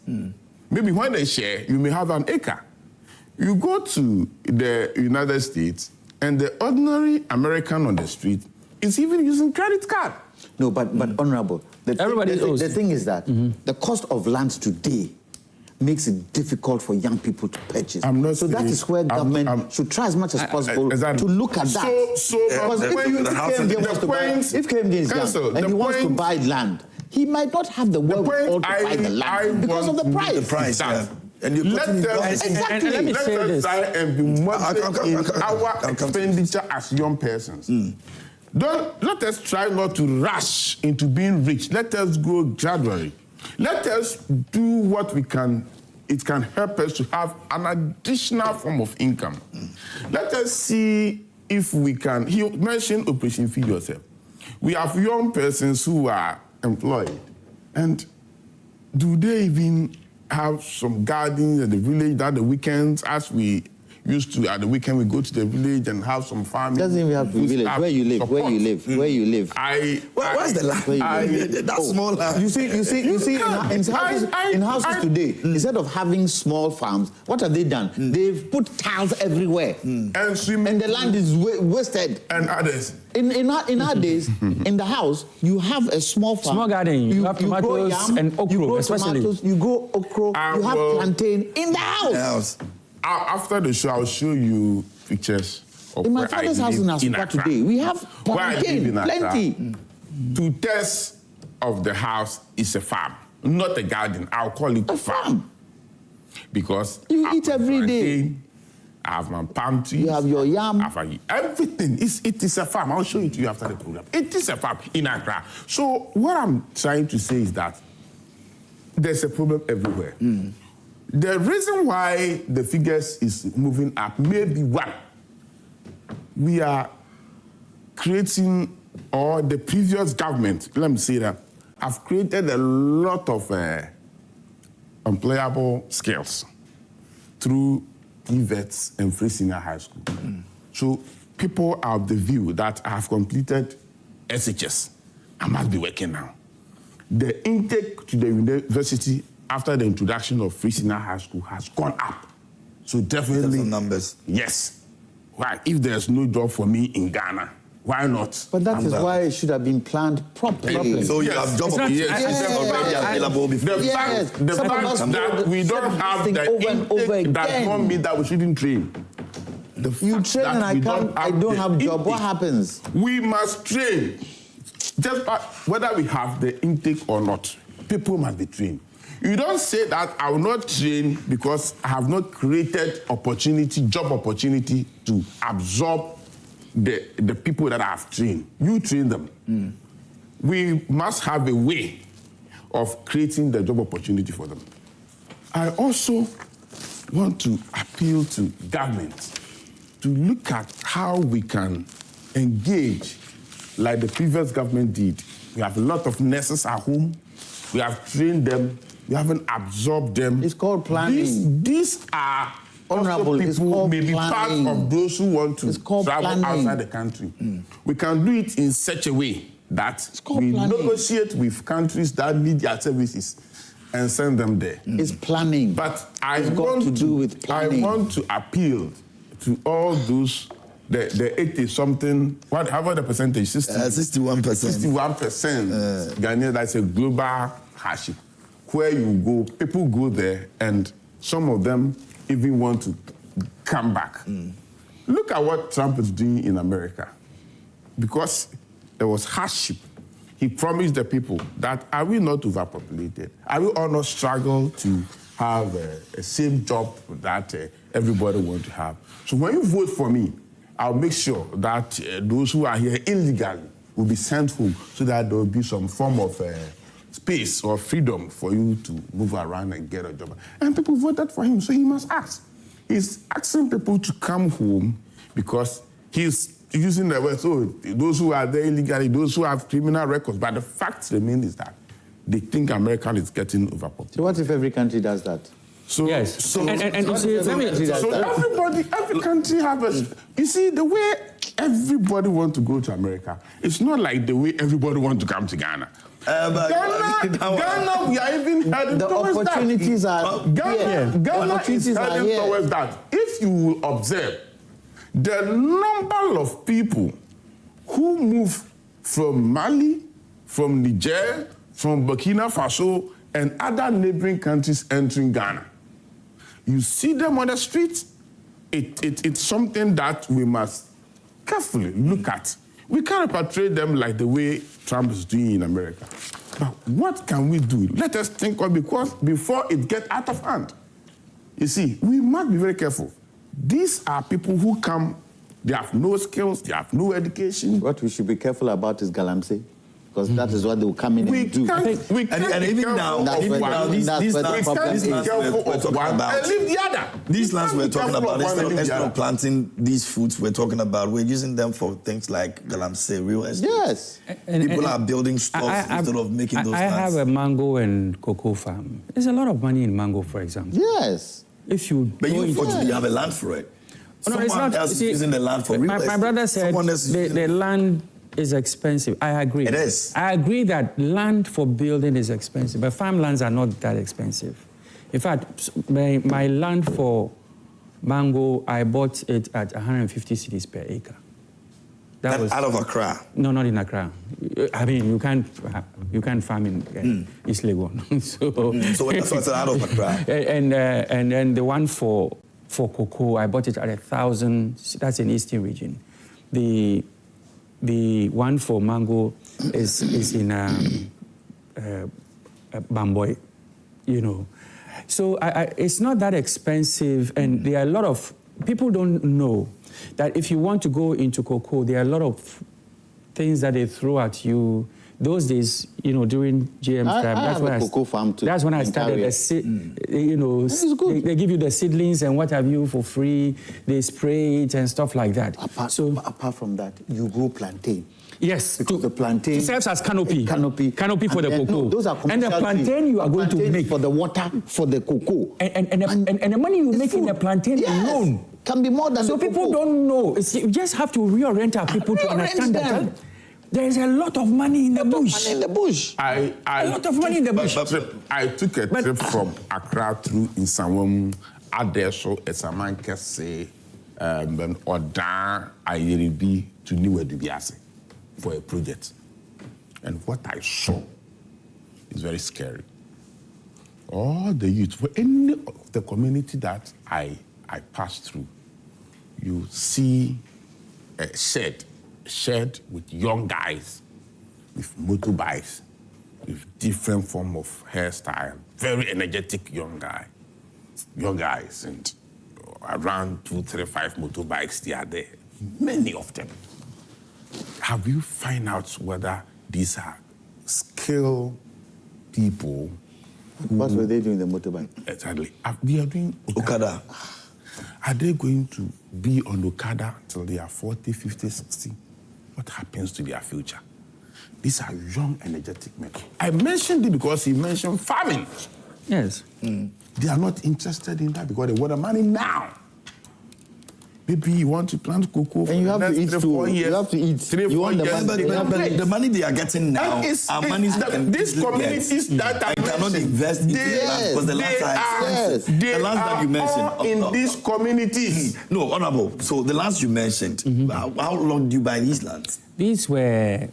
S4: Maybe when they share, you may have an acre. You go to the United States, and the ordinary American on the street is even using credit card.
S2: No, but Honorable, the thing is that the cost of land today makes it difficult for young people to purchase. So that is where government should try as much as possible to look at that. Because if KMJ is young and he wants to buy land, he might not have the wherewithal to buy the land because of the price.
S1: The price, yeah. And you
S4: Let us try and be moderate in our expenditure as young persons. Let us try not to rush into being rich. Let us go gradually. Let us do what we can. It can help us to have an additional form of income. Let us see if we can. He mentioned Operation Feed Yourself. We have young persons who are employed. And do they even have some gardens in the village that the weekends, as we used to, at the weekend, we go to the village and have some farming.
S2: Doesn't even have to be village. Where you live,
S4: support.
S2: where you live, where you live.
S1: Where's the land? That's small land.
S2: You see, in houses today, instead of having small farms, what have they done? They've put tiles everywhere, and the land is wasted.
S4: And others.
S2: In our days, in the house, you have a small farm.
S3: Small garden. You have tomatoes
S2: yam,
S3: and okra,
S2: you grow
S3: especially.
S2: Tomatoes, you grow okra, you have plantain in the house.
S4: After the show, I'll show you pictures of
S2: In my
S4: where
S2: father's
S4: I
S2: house
S4: live
S2: in Asukwa today, we have
S4: Where I live
S2: plantain,
S4: in Accra,
S2: plenty.
S4: 2/3 of the house is a farm, not a garden. I'll call it
S2: A farm.
S4: because
S2: You
S4: I
S2: eat
S4: have
S2: every
S4: my
S2: day.
S4: plantain, I have my palm trees.
S2: You have your yam.
S4: I have everything. It is a farm. I'll show it to you after the program. It is a farm in Accra. So what I'm trying to say is that there's a problem everywhere. The reason why the figures is moving up may be one. We are creating, or the previous government, let me say that, have created a lot of unplayable skills through TVETs and Free Senior High School. So people are of the view that I have completed SHS. I must be working now. The intake to the university after the introduction of Free Senior High School has gone up. So definitely
S1: numbers.
S4: Yes. Why? If there's no job for me in Ghana, why not?
S2: But that is why it should have been planned properly.
S1: So you have job opportunities already available before.
S4: The fact that we don't have the intake does not mean that we shouldn't train.
S2: You train and I don't have job. What happens?
S4: We must train. Just whether we have the intake or not, people must be trained. You don't say that I will not train because I have not created job opportunity to absorb the people that I have trained. You train them. We must have a way of creating the job opportunity for them. I also want to appeal to government to look at how we can engage like the previous government did. We have a lot of nurses at home. We have trained them. We haven't absorbed them.
S2: It's called planning.
S4: These are
S2: Honorable,
S4: also people who may be part of those who want to travel outside the country. We can do it in such a way that we negotiate with countries that need their services and send them there.
S2: It's planning.
S4: But I
S2: it's
S4: want
S2: got to do with planning.
S4: I want to appeal to all those the 80-something, however the percentage,
S1: 61%.
S4: 61% Ghanaians, that's a global hardship. Where you go, people go there, and some of them even want to come back. Look at what Trump is doing in America. Because there was hardship, he promised the people that are we not overpopulated? Are we all not struggle to have a same job that everybody wants to have? So when you vote for me, I'll make sure that those who are here illegally will be sent home so that there will be some form of space or freedom for you to move around and get a job. And people voted for him, so he must ask. He's asking people to come home because he's using the word, so those who are there illegally, those who have criminal records. But the fact remains is that they think America is getting overpopulated.
S2: So what if every country does that?
S3: So, yes. So
S4: every country have a... You see, the way everybody wants to go to America, it's not like the way everybody wants to come to Ghana. Ghana, we are even heading towards that.
S2: The opportunities are
S4: Ghana is heading towards that. If you will observe, the number of people who move from Mali, from Niger, from Burkina Faso, and other neighboring countries entering Ghana, you see them on the streets, it's something that we must carefully look at. We can't portray them like the way Trump is doing in America. But what can we do? Let us think of because before it gets out of hand. You see, we must be very careful. These are people who come, they have no skills, they have no education.
S2: What we should be careful about is galamsey. Because that is what they will come in and do.
S1: We can't be careful of these lands we're talking about.
S4: And leave the other.
S1: These lands we're talking about, instead of planting these foods we're talking about, we're using them for things like galamsey, real estate.
S2: Yes.
S1: People are building stores instead of making those lands.
S3: I have a mango and cocoa farm. There's a lot of money in mango, for example.
S2: Yes.
S1: But you fortunately have a land for it. Someone else is using the land for real estate.
S3: My brother said the land is expensive. I agree.
S1: It is.
S3: I agree that land for building is expensive, but farmlands are not that expensive. In fact, my land for mango, I bought it at 150 cedis per acre.
S1: That was out of Accra?
S3: No, not in Accra. I mean, you can't farm in East Legon.
S1: So that's what's out of Accra.
S3: And then the one for cocoa, I bought it at 1,000. That's in Eastern region. The one for mango is in Bamboy, you know. So it's not that expensive, and there are a lot of people don't know that if you want to go into cocoa, there are a lot of things that they throw at you. Those days, you know, during GM's time, that's when
S2: cocoa farm too.
S3: That's when I started. You know, they give you the seedlings and what have you for free. They spray it and stuff like that.
S2: Apart from that, you grow plantain.
S3: Yes,
S2: because the plantain
S3: serves as canopy. Canopy for the cocoa.
S2: No, those are
S3: and the plantain you are going to make
S2: for the water for the cocoa.
S3: And the money you make in the plantain alone
S2: can be more than.
S3: So people don't know. You just have to reorient our people to understand that there is a lot of money in the bush.
S2: In the bush.
S3: A lot of money in the bush.
S4: I took a trip from Accra through in Sanwom, Adeso, Esamankese, Odan, Ayeribi to New Edubiase for a project. And what I saw is very scary. All the youth, for any of the community that I passed through, you see a shed with young guys, with motorbikes, with different form of hairstyle, very energetic young guys, and around 2, 3, 5 motorbikes they are there, many of them. Have you find out whether these are skilled people?
S2: What were they doing the motorbike?
S4: Exactly. They are doing Okada. Are they going to be on Okada till they are 40, 50, 60? What happens to their future? These are young, energetic men. I mentioned it because he mentioned farming.
S3: Yes.
S4: They are not interested in that because they want the money now. Maybe you want to plant cocoa for
S2: and you have to eat
S4: 3, 4 years.
S2: You have to eat.
S4: 3, 4 years.
S1: But the money they are getting now are money
S4: these communities that are
S1: cannot invest in the land because the lands are expensive. The lands that you mentioned
S4: in these communities.
S1: No, Honorable. So the lands you mentioned, how long do you buy these lands?
S3: These were,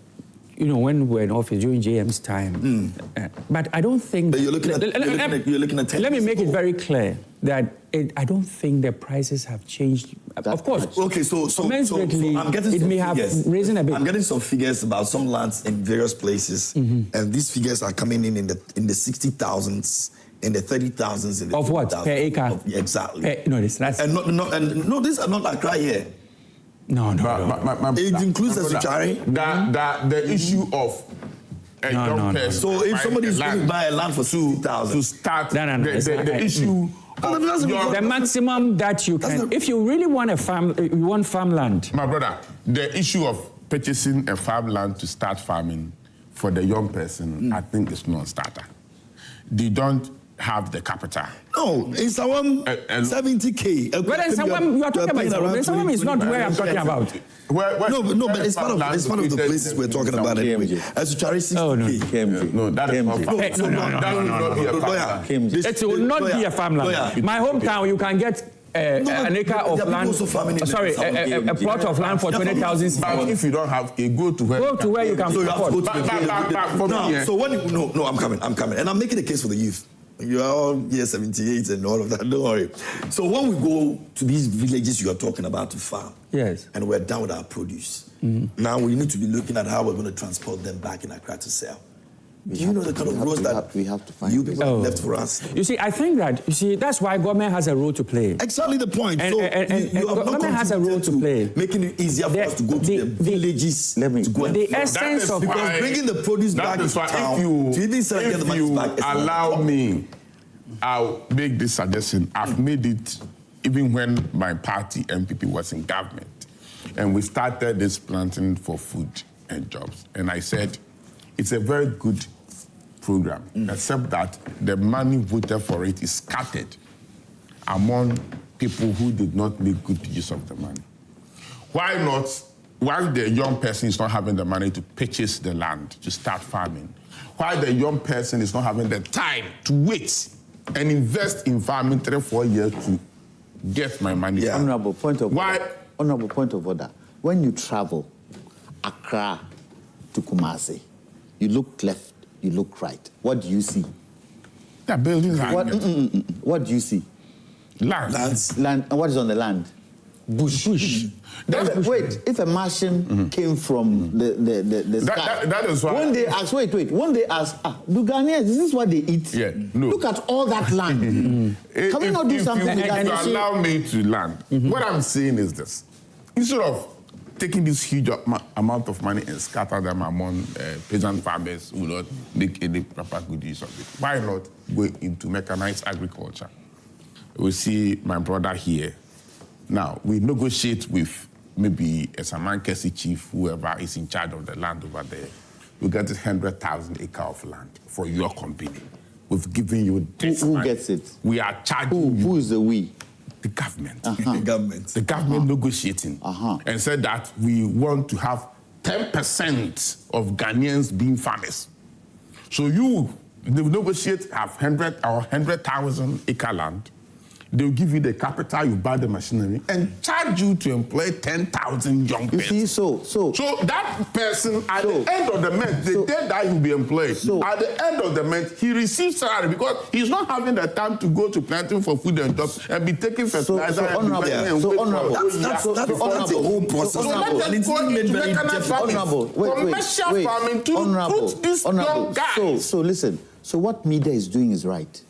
S3: you know, when we were in office during JM's time. But I don't think...
S1: But you're looking at 10
S3: Let me make it very clear that I don't think the prices have changed. Of course.
S1: Okay, so I'm getting
S3: it
S1: some
S3: may have
S1: figures.
S3: risen a bit.
S1: I'm getting some figures about some lands in various places, and these figures are coming in the 60,000s, in the 30,000s, in the
S3: of what per acre?
S1: Exactly.
S3: No, that's
S1: no, these are not Accra here.
S3: No.
S1: It includes the Suchari.
S4: The issue of a young person.
S1: So if somebody is going to buy a land for 60,000
S4: to start
S1: the
S4: issue.
S3: The maximum that you can, if you really want you want farmland.
S4: My brother, the issue of purchasing a farmland to start farming for the young person, I think it's non-starter. They don't have the capital.
S1: No, in Sanwom, 70K.
S3: But in Sanwom, you are talking about. Sanwom is not where I'm talking about.
S1: No, but it's part of the places we're talking about anyway. As Suchari 60K.
S4: No, that is not farmland.
S3: It will not be a farmland. My hometown, you can get an acre of land. Sorry, a plot of land for 20,000.
S4: But if you don't have a go to where
S3: you can afford.
S1: No, I'm coming, and I'm making a case for the youth. You are all year 78 and all of that. Don't worry. So when we go to these villages you are talking about to farm,
S3: yes,
S1: and we're done with our produce, now we need to be looking at how we're going to transport them back in Accra to sell. Do you know the kind of roads that
S2: we have to find
S1: you people have left for us?
S3: You see, I think that that's why government has a role to play.
S1: Exactly the point.
S3: And government has a role to play,
S1: making it easier for us to go to the villages.
S3: The essence of
S1: because bringing the produce back to town, to even sell and get the money back.
S4: Allow me, I'll make this suggestion. I've made it even when my party MPP was in government, and we started this planting for food and jobs. And I said, it's a very good program, except that the money voted for it is scattered among people who did not make good use of the money. Why not, while the young person is not having the money to purchase the land, to start farming, why the young person is not having the time to wait and invest in farming 3-4 years to get my money?
S2: Yeah. Honorable point of order. When you travel Accra to Kumasi, you look left, you look right. What do you see?
S4: They're building land.
S2: What do you see?
S4: Land.
S2: Land. And what is on the land? Bush. Wait, if a Martian came from the sky,
S4: that is why.
S2: One day ask, one day ask, do Ghanaians, is this what they eat?
S4: Yeah, no.
S2: Look at all that land. Can we not do something with that?
S4: If you allow me to land, what I'm saying is this. Instead of taking this huge amount of money and scatter them among peasant farmers who will not make any proper good use of it, why not go into mechanized agriculture? We see my brother here. Now, we negotiate with maybe a Samankesi chief, whoever is in charge of the land over there. You get 100,000 acres of land for your company. We've given you this.
S2: Who gets it?
S4: We are charging you.
S2: Who is the we?
S4: The government.
S1: The government
S4: negotiating and said that we want to have 10% of Ghanaians being farmers. So you negotiate, have 100,000 acre land. They'll give you the capital, you buy the machinery, and charge you to employ 10,000 young people.
S2: You see, so
S4: that person, at the end of the month, the day that he'll be employed, at the end of the month, he receives salary because he's not having the time to go to planting for food and jobs and be taking fertilizer
S1: That's the whole process.
S4: Commercial farming to put these young guys.
S2: So listen, so what media is doing is right.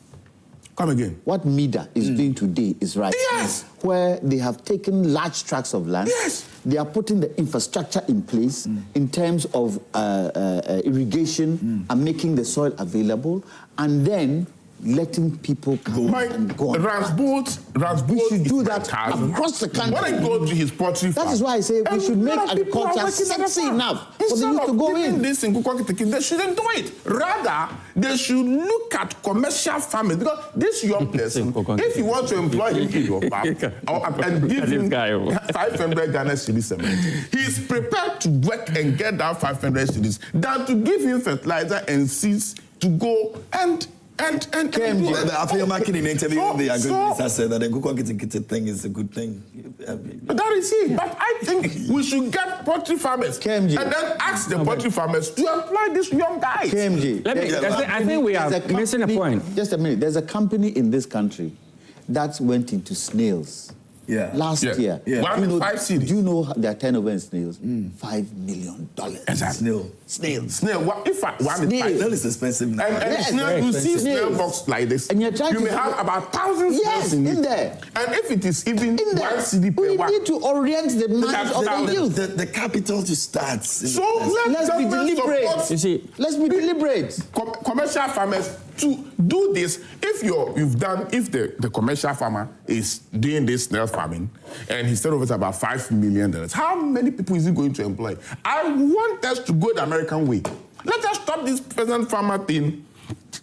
S4: Come again.
S2: What MEDA is doing today is right.
S4: Yes.
S2: Where they have taken large tracts of land.
S4: Yes.
S2: They are putting the infrastructure in place in terms of irrigation and making the soil available, and then letting people come and go on.
S4: Ransbolt
S2: we should do that across the country.
S4: When I go to his poultry farm,
S2: that is why I say we should make agriculture sexy enough for them to go in.
S4: This in they shouldn't do it. Rather, they should look at commercial farming, because this young person, if you want to employ him in your farm and give him 500 Ghana cedis a month, he's prepared to work and get that 500 cedis than to give him fertilizer and seeds to go and
S1: after marking in interview, the agriculture said that the Kukwakiti thing is a good thing.
S4: That is it. But I think we should get poultry farmers and then ask the poultry farmers to employ these young guys.
S2: KMG,
S3: I think we are missing a point.
S2: Just a minute. There's a company in this country that went into snails. Last year.
S4: Do
S2: you know their turnover in snails? $5 million.
S4: Exactly.
S2: Snail.
S4: What if one
S1: snail is expensive now?
S4: And snail, you see snail box like this,
S2: and you're trying
S4: you may have about 1,000 snails
S2: in there.
S4: And if it is even
S2: in there,
S4: 1 cedi per one,
S2: we need to orient the minds of the youth.
S1: The capital to start.
S4: So
S2: let's be deliberate.
S3: You see,
S2: let's be deliberate.
S4: Commercial farmers to do this. If the commercial farmer is doing this snail farming and his turnover is about $5 million, how many people is he going to employ? I want us to go the American way. Let us stop this peasant farmer thing.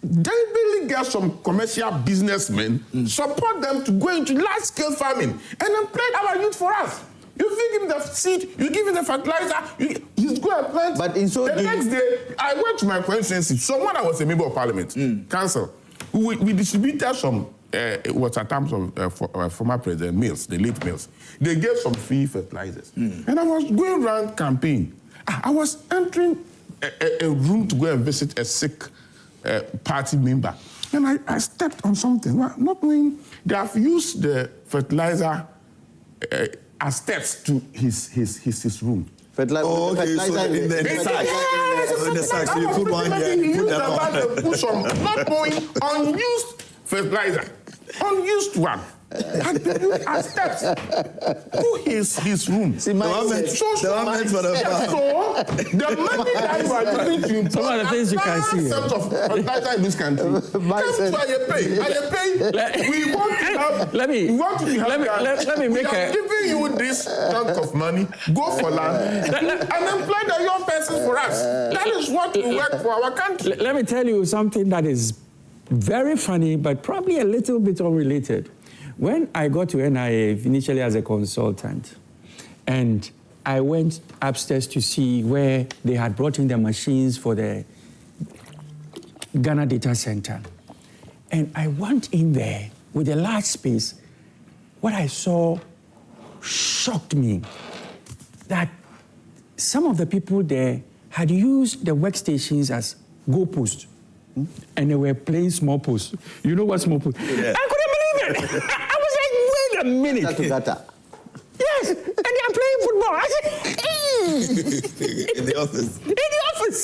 S4: Deliberately get some commercial businessmen, support them to go into large-scale farming and employ our youth for us. You feed him the seed, you give him the fertilizer, he's going to plant. But the next day, I went to my constituency. Someone that was a member of parliament, council, we distributed some water tanks of former President Mills, the late Mills. They gave some free fertilizers. And I was going around campaign. I was entering a room to go and visit a sick party member. And I stepped on something, not knowing they have used the fertilizer as steps to his room.
S2: Fertilizer.
S1: Oh, okay, so in the sack. So you put one here, you put that one.
S4: Put some, not knowing, unused fertilizer. Unused one. And steps to his room.
S2: See,
S1: the one meant for the farm.
S4: So the money that you are using to
S3: some of the things you can see.
S4: Set of fertilizer in this country. Come to Ayepe. We want to have. Let me make a. Giving you this chunk of money. Go for land and employ the young persons for us. That is what we work for our country.
S3: Let me tell you something that is very funny, but probably a little bit unrelated. When I got to NIA initially as a consultant, and I went upstairs to see where they had brought in the machines for the Ghana Data Center. And I went in there with a large space. What I saw shocked me, that some of the people there had used the workstations as goalposts, and they were playing small posts. You know what small posts? Yeah. I couldn't believe it. I was like, wait a minute. Yes, and they are playing football. I said, hey.
S1: In the office.
S3: In the office.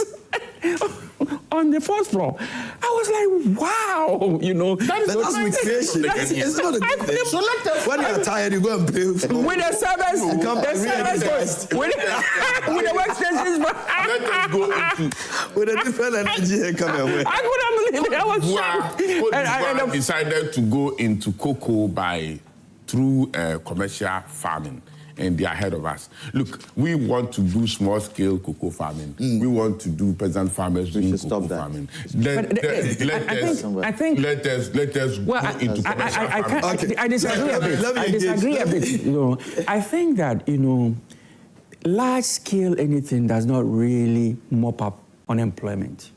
S3: On the fourth floor. I was like, wow, you know.
S1: That's recreation. It's not a good thing.
S3: So
S1: when you're tired, you go and play football.
S3: With the servers, with the workstations.
S4: Let us go into...
S1: With a different energy here coming away.
S3: I couldn't believe it. I was shocked.
S4: And decided to go into cocoa through commercial farming, and they are ahead of us. Look, we want to do small-scale cocoa farming. We want to do peasant farmers doing cocoa farming. Let us go into commercial farming.
S3: I disagree a bit. I disagree a bit. You know, I think that, you know, large-scale anything does not really mop up unemployment.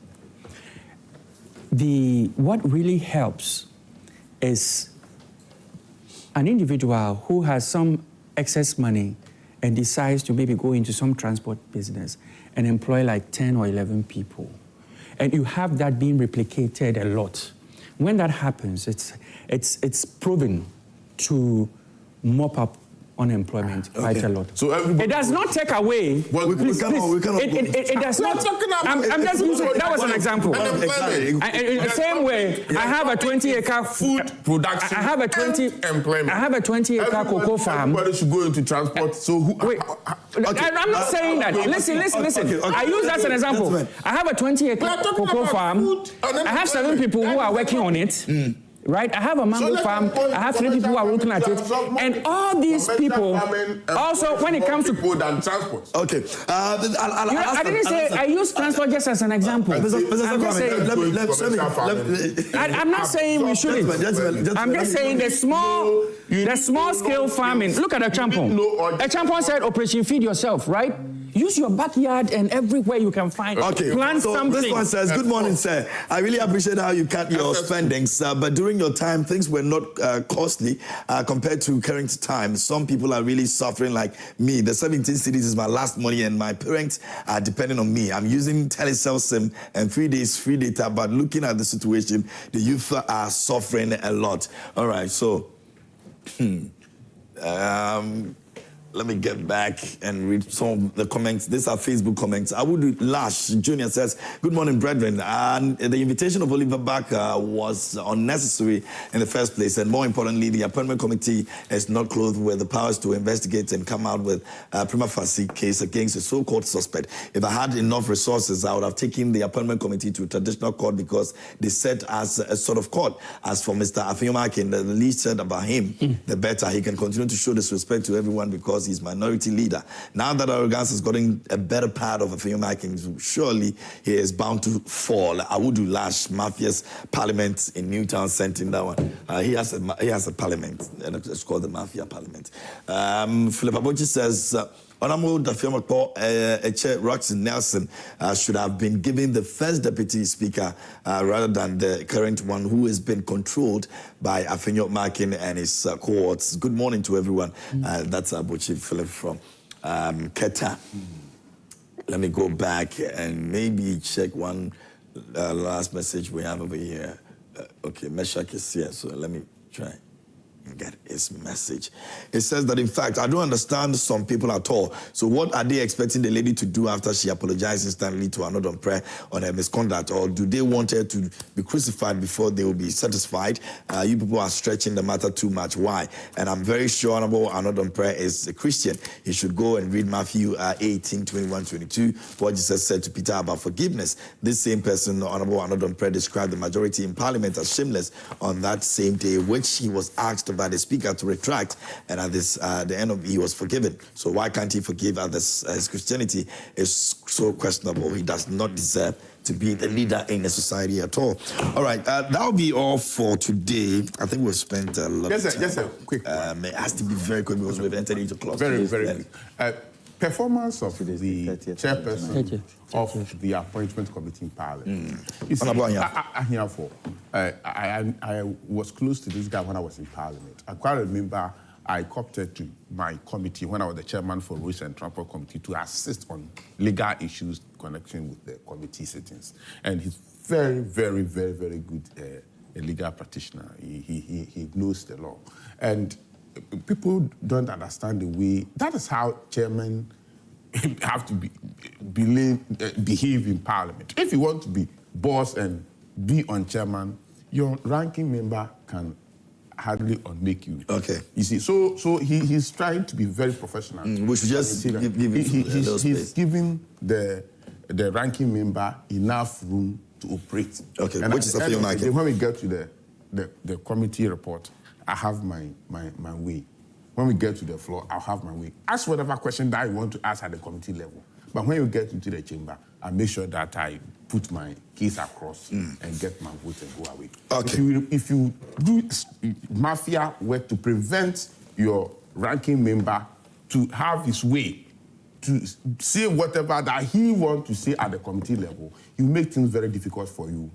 S3: What really helps is an individual who has some excess money and decides to maybe go into some transport business and employ like 10 or 11 people. And you have that being replicated a lot. When that happens, it's proven to mop up unemployment quite a lot. So it does not take away.
S1: Well,
S3: it does not. I'm just using. That was an example. In the same way, I have a 20-acre
S4: food production.
S3: I have a 20-acre cocoa farm.
S4: Everybody should go into transport. So
S3: wait, I'm not saying that. Listen. I use that as an example. I have a 20-acre cocoa farm. I have 7 people who are working on it. Right? I have a mango farm. I have 3 people who are looking at it. And all these people, also, when it comes to...
S1: Okay.
S3: I didn't say... I use transport just as an example. I'm not saying we shouldn't. I'm just saying the small-scale farming. Look at a champon. A champon said, Operation Feed Yourself, right? Use your backyard and everywhere you can find. Plant something.
S1: This one says, good morning, sir. I really appreciate how you cut your spendings, but during your time, things were not costly compared to current times. Some people are really suffering like me. The 17 cities is my last money and my parents are depending on me. I'm using Telecel SIM and 3 days free data, but looking at the situation, the youth are suffering a lot. All right, so... let me get back and read some of the comments. These are Facebook comments. Awudu Lash Jr. says, good morning, brethren. And the invitation of Oliver Barker was unnecessary in the first place. And more importantly, the appointment committee is not clothed with the powers to investigate and come out with a prima facie case against a so-called suspect. If I had enough resources, I would have taken the appointment committee to traditional court because they set as a sort of court. As for Mr. Afenyomakin, the least said about him, the better. He can continue to show disrespect to everyone because he's minority leader. Now that arrogance has gotten a better part of Afenyomakin, surely he is bound to fall. Awudu Lash, Mafia's parliament in Newtown sent in that one. He has a parliament, and it's called the Mafia Parliament. Philip Abochi says, Honorable Dafiamakpo Eche Roxy Nelson should have been given the first deputy speaker rather than the current one who has been controlled by Afenyomakin and his cohorts. Good morning to everyone. That's Abochi Philip from Keta. Let me go back and maybe check one last message we have over here. Okay, Meshach is here, so let me try and get his message. It says that, in fact, I don't understand some people at all. So what are they expecting the lady to do after she apologized instantly to Anodon Prayer on her misconduct? Or do they want her to be crucified before they will be satisfied? You people are stretching the matter too much. Why? And I'm very sure Honorable Anodon Prayer is a Christian. He should go and read Matthew 18, 21, 22, what Jesus said to Peter about forgiveness. This same person, Honorable Anodon Prayer, described the majority in Parliament as shameless on that same day, which he was asked by the speaker to retract, and at the end of it, he was forgiven. So why can't he forgive others? His Christianity is so questionable. He does not deserve to be the leader in the society at all. All right, that'll be all for today. I think we've spent a lot of time.
S4: Just a quick one.
S1: It has to be very quick because we've entered into close.
S4: Very quick. Performance of the chairperson of the appointment committee in Parliament. You see, I was close to this guy when I was in Parliament. I quite remember I opted to my committee when I was the chairman for Roads and Transport Committee to assist on legal issues connecting with the committee sittings. And he's very, very, very, very good a legal practitioner. He knows the law. And people don't understand the way, that is how chairmen have to behave in Parliament. If you want to be boss and be on chairman, your ranking member can hardly unmake you.
S1: Okay.
S4: You see, so he's trying to be very professional.
S1: We should just
S4: he's giving the ranking member enough room to operate.
S1: Okay,
S4: and
S1: which is a few market.
S4: When we get to the committee report, I have my way. When we get to the floor, I'll have my way. Ask whatever question that I want to ask at the committee level. But when you get into the chamber, I make sure that I put my case across and get my vote and go away.
S1: Okay.
S4: If you do mafia work to prevent your ranking member to have his way, to say whatever that he wants to say at the committee level, you make things very difficult for you.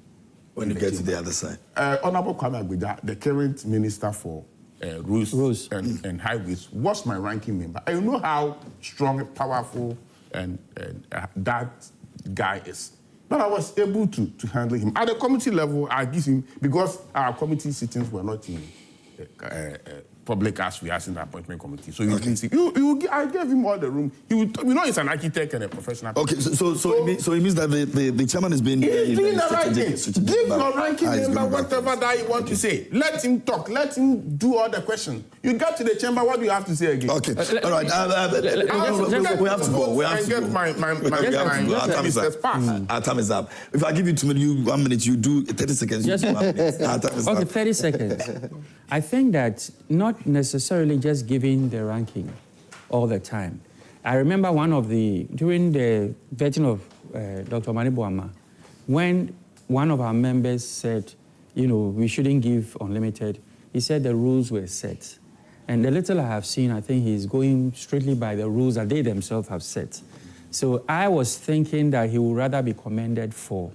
S1: When you get to the other side.
S4: Honorable Kwame Jantuah, the current minister for roads and highways, was my ranking member. I know how strong, powerful, and that guy is. But I was able to handle him. At the committee level, I give him, because our committee sittings were not in public as we asked in the appointment committee. So I gave him all the room. We know he's an architect and a professional.
S1: Okay, so it means that the chairman is being
S4: doing the right thing. Give your ranking member whatever that you want to say. Let him talk. Let him do all the questions. You get to the chamber, what do you have to say again?
S1: Okay, all right. We have to go. We have to go. Our time is up. If I give you 1 minute, you do 30 seconds.
S3: Yes. Okay, 30 seconds. I think that not necessarily just giving the ranking all the time. I remember during the vetting of Dr. Manibuama, when one of our members said, we shouldn't give unlimited, he said the rules were set. And the little I have seen, I think he's going strictly by the rules that they themselves have set. So I was thinking that he would rather be commended for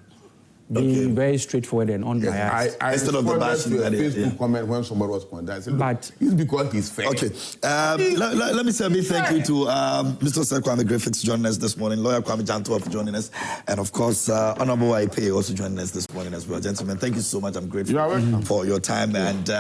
S3: being very straightforward and unbiased.
S4: I instead of the bashing that Facebook comment when somebody was pointed, I said, but it's because he's fair.
S1: Okay. Let me say a big thank you to Mr. Sir Kwame Griffiths joining us this morning, lawyer Kwame Jantuah for joining us, and of course, Honorable IP also joining us this morning as well. Gentlemen, thank you so much. I'm grateful for your time. And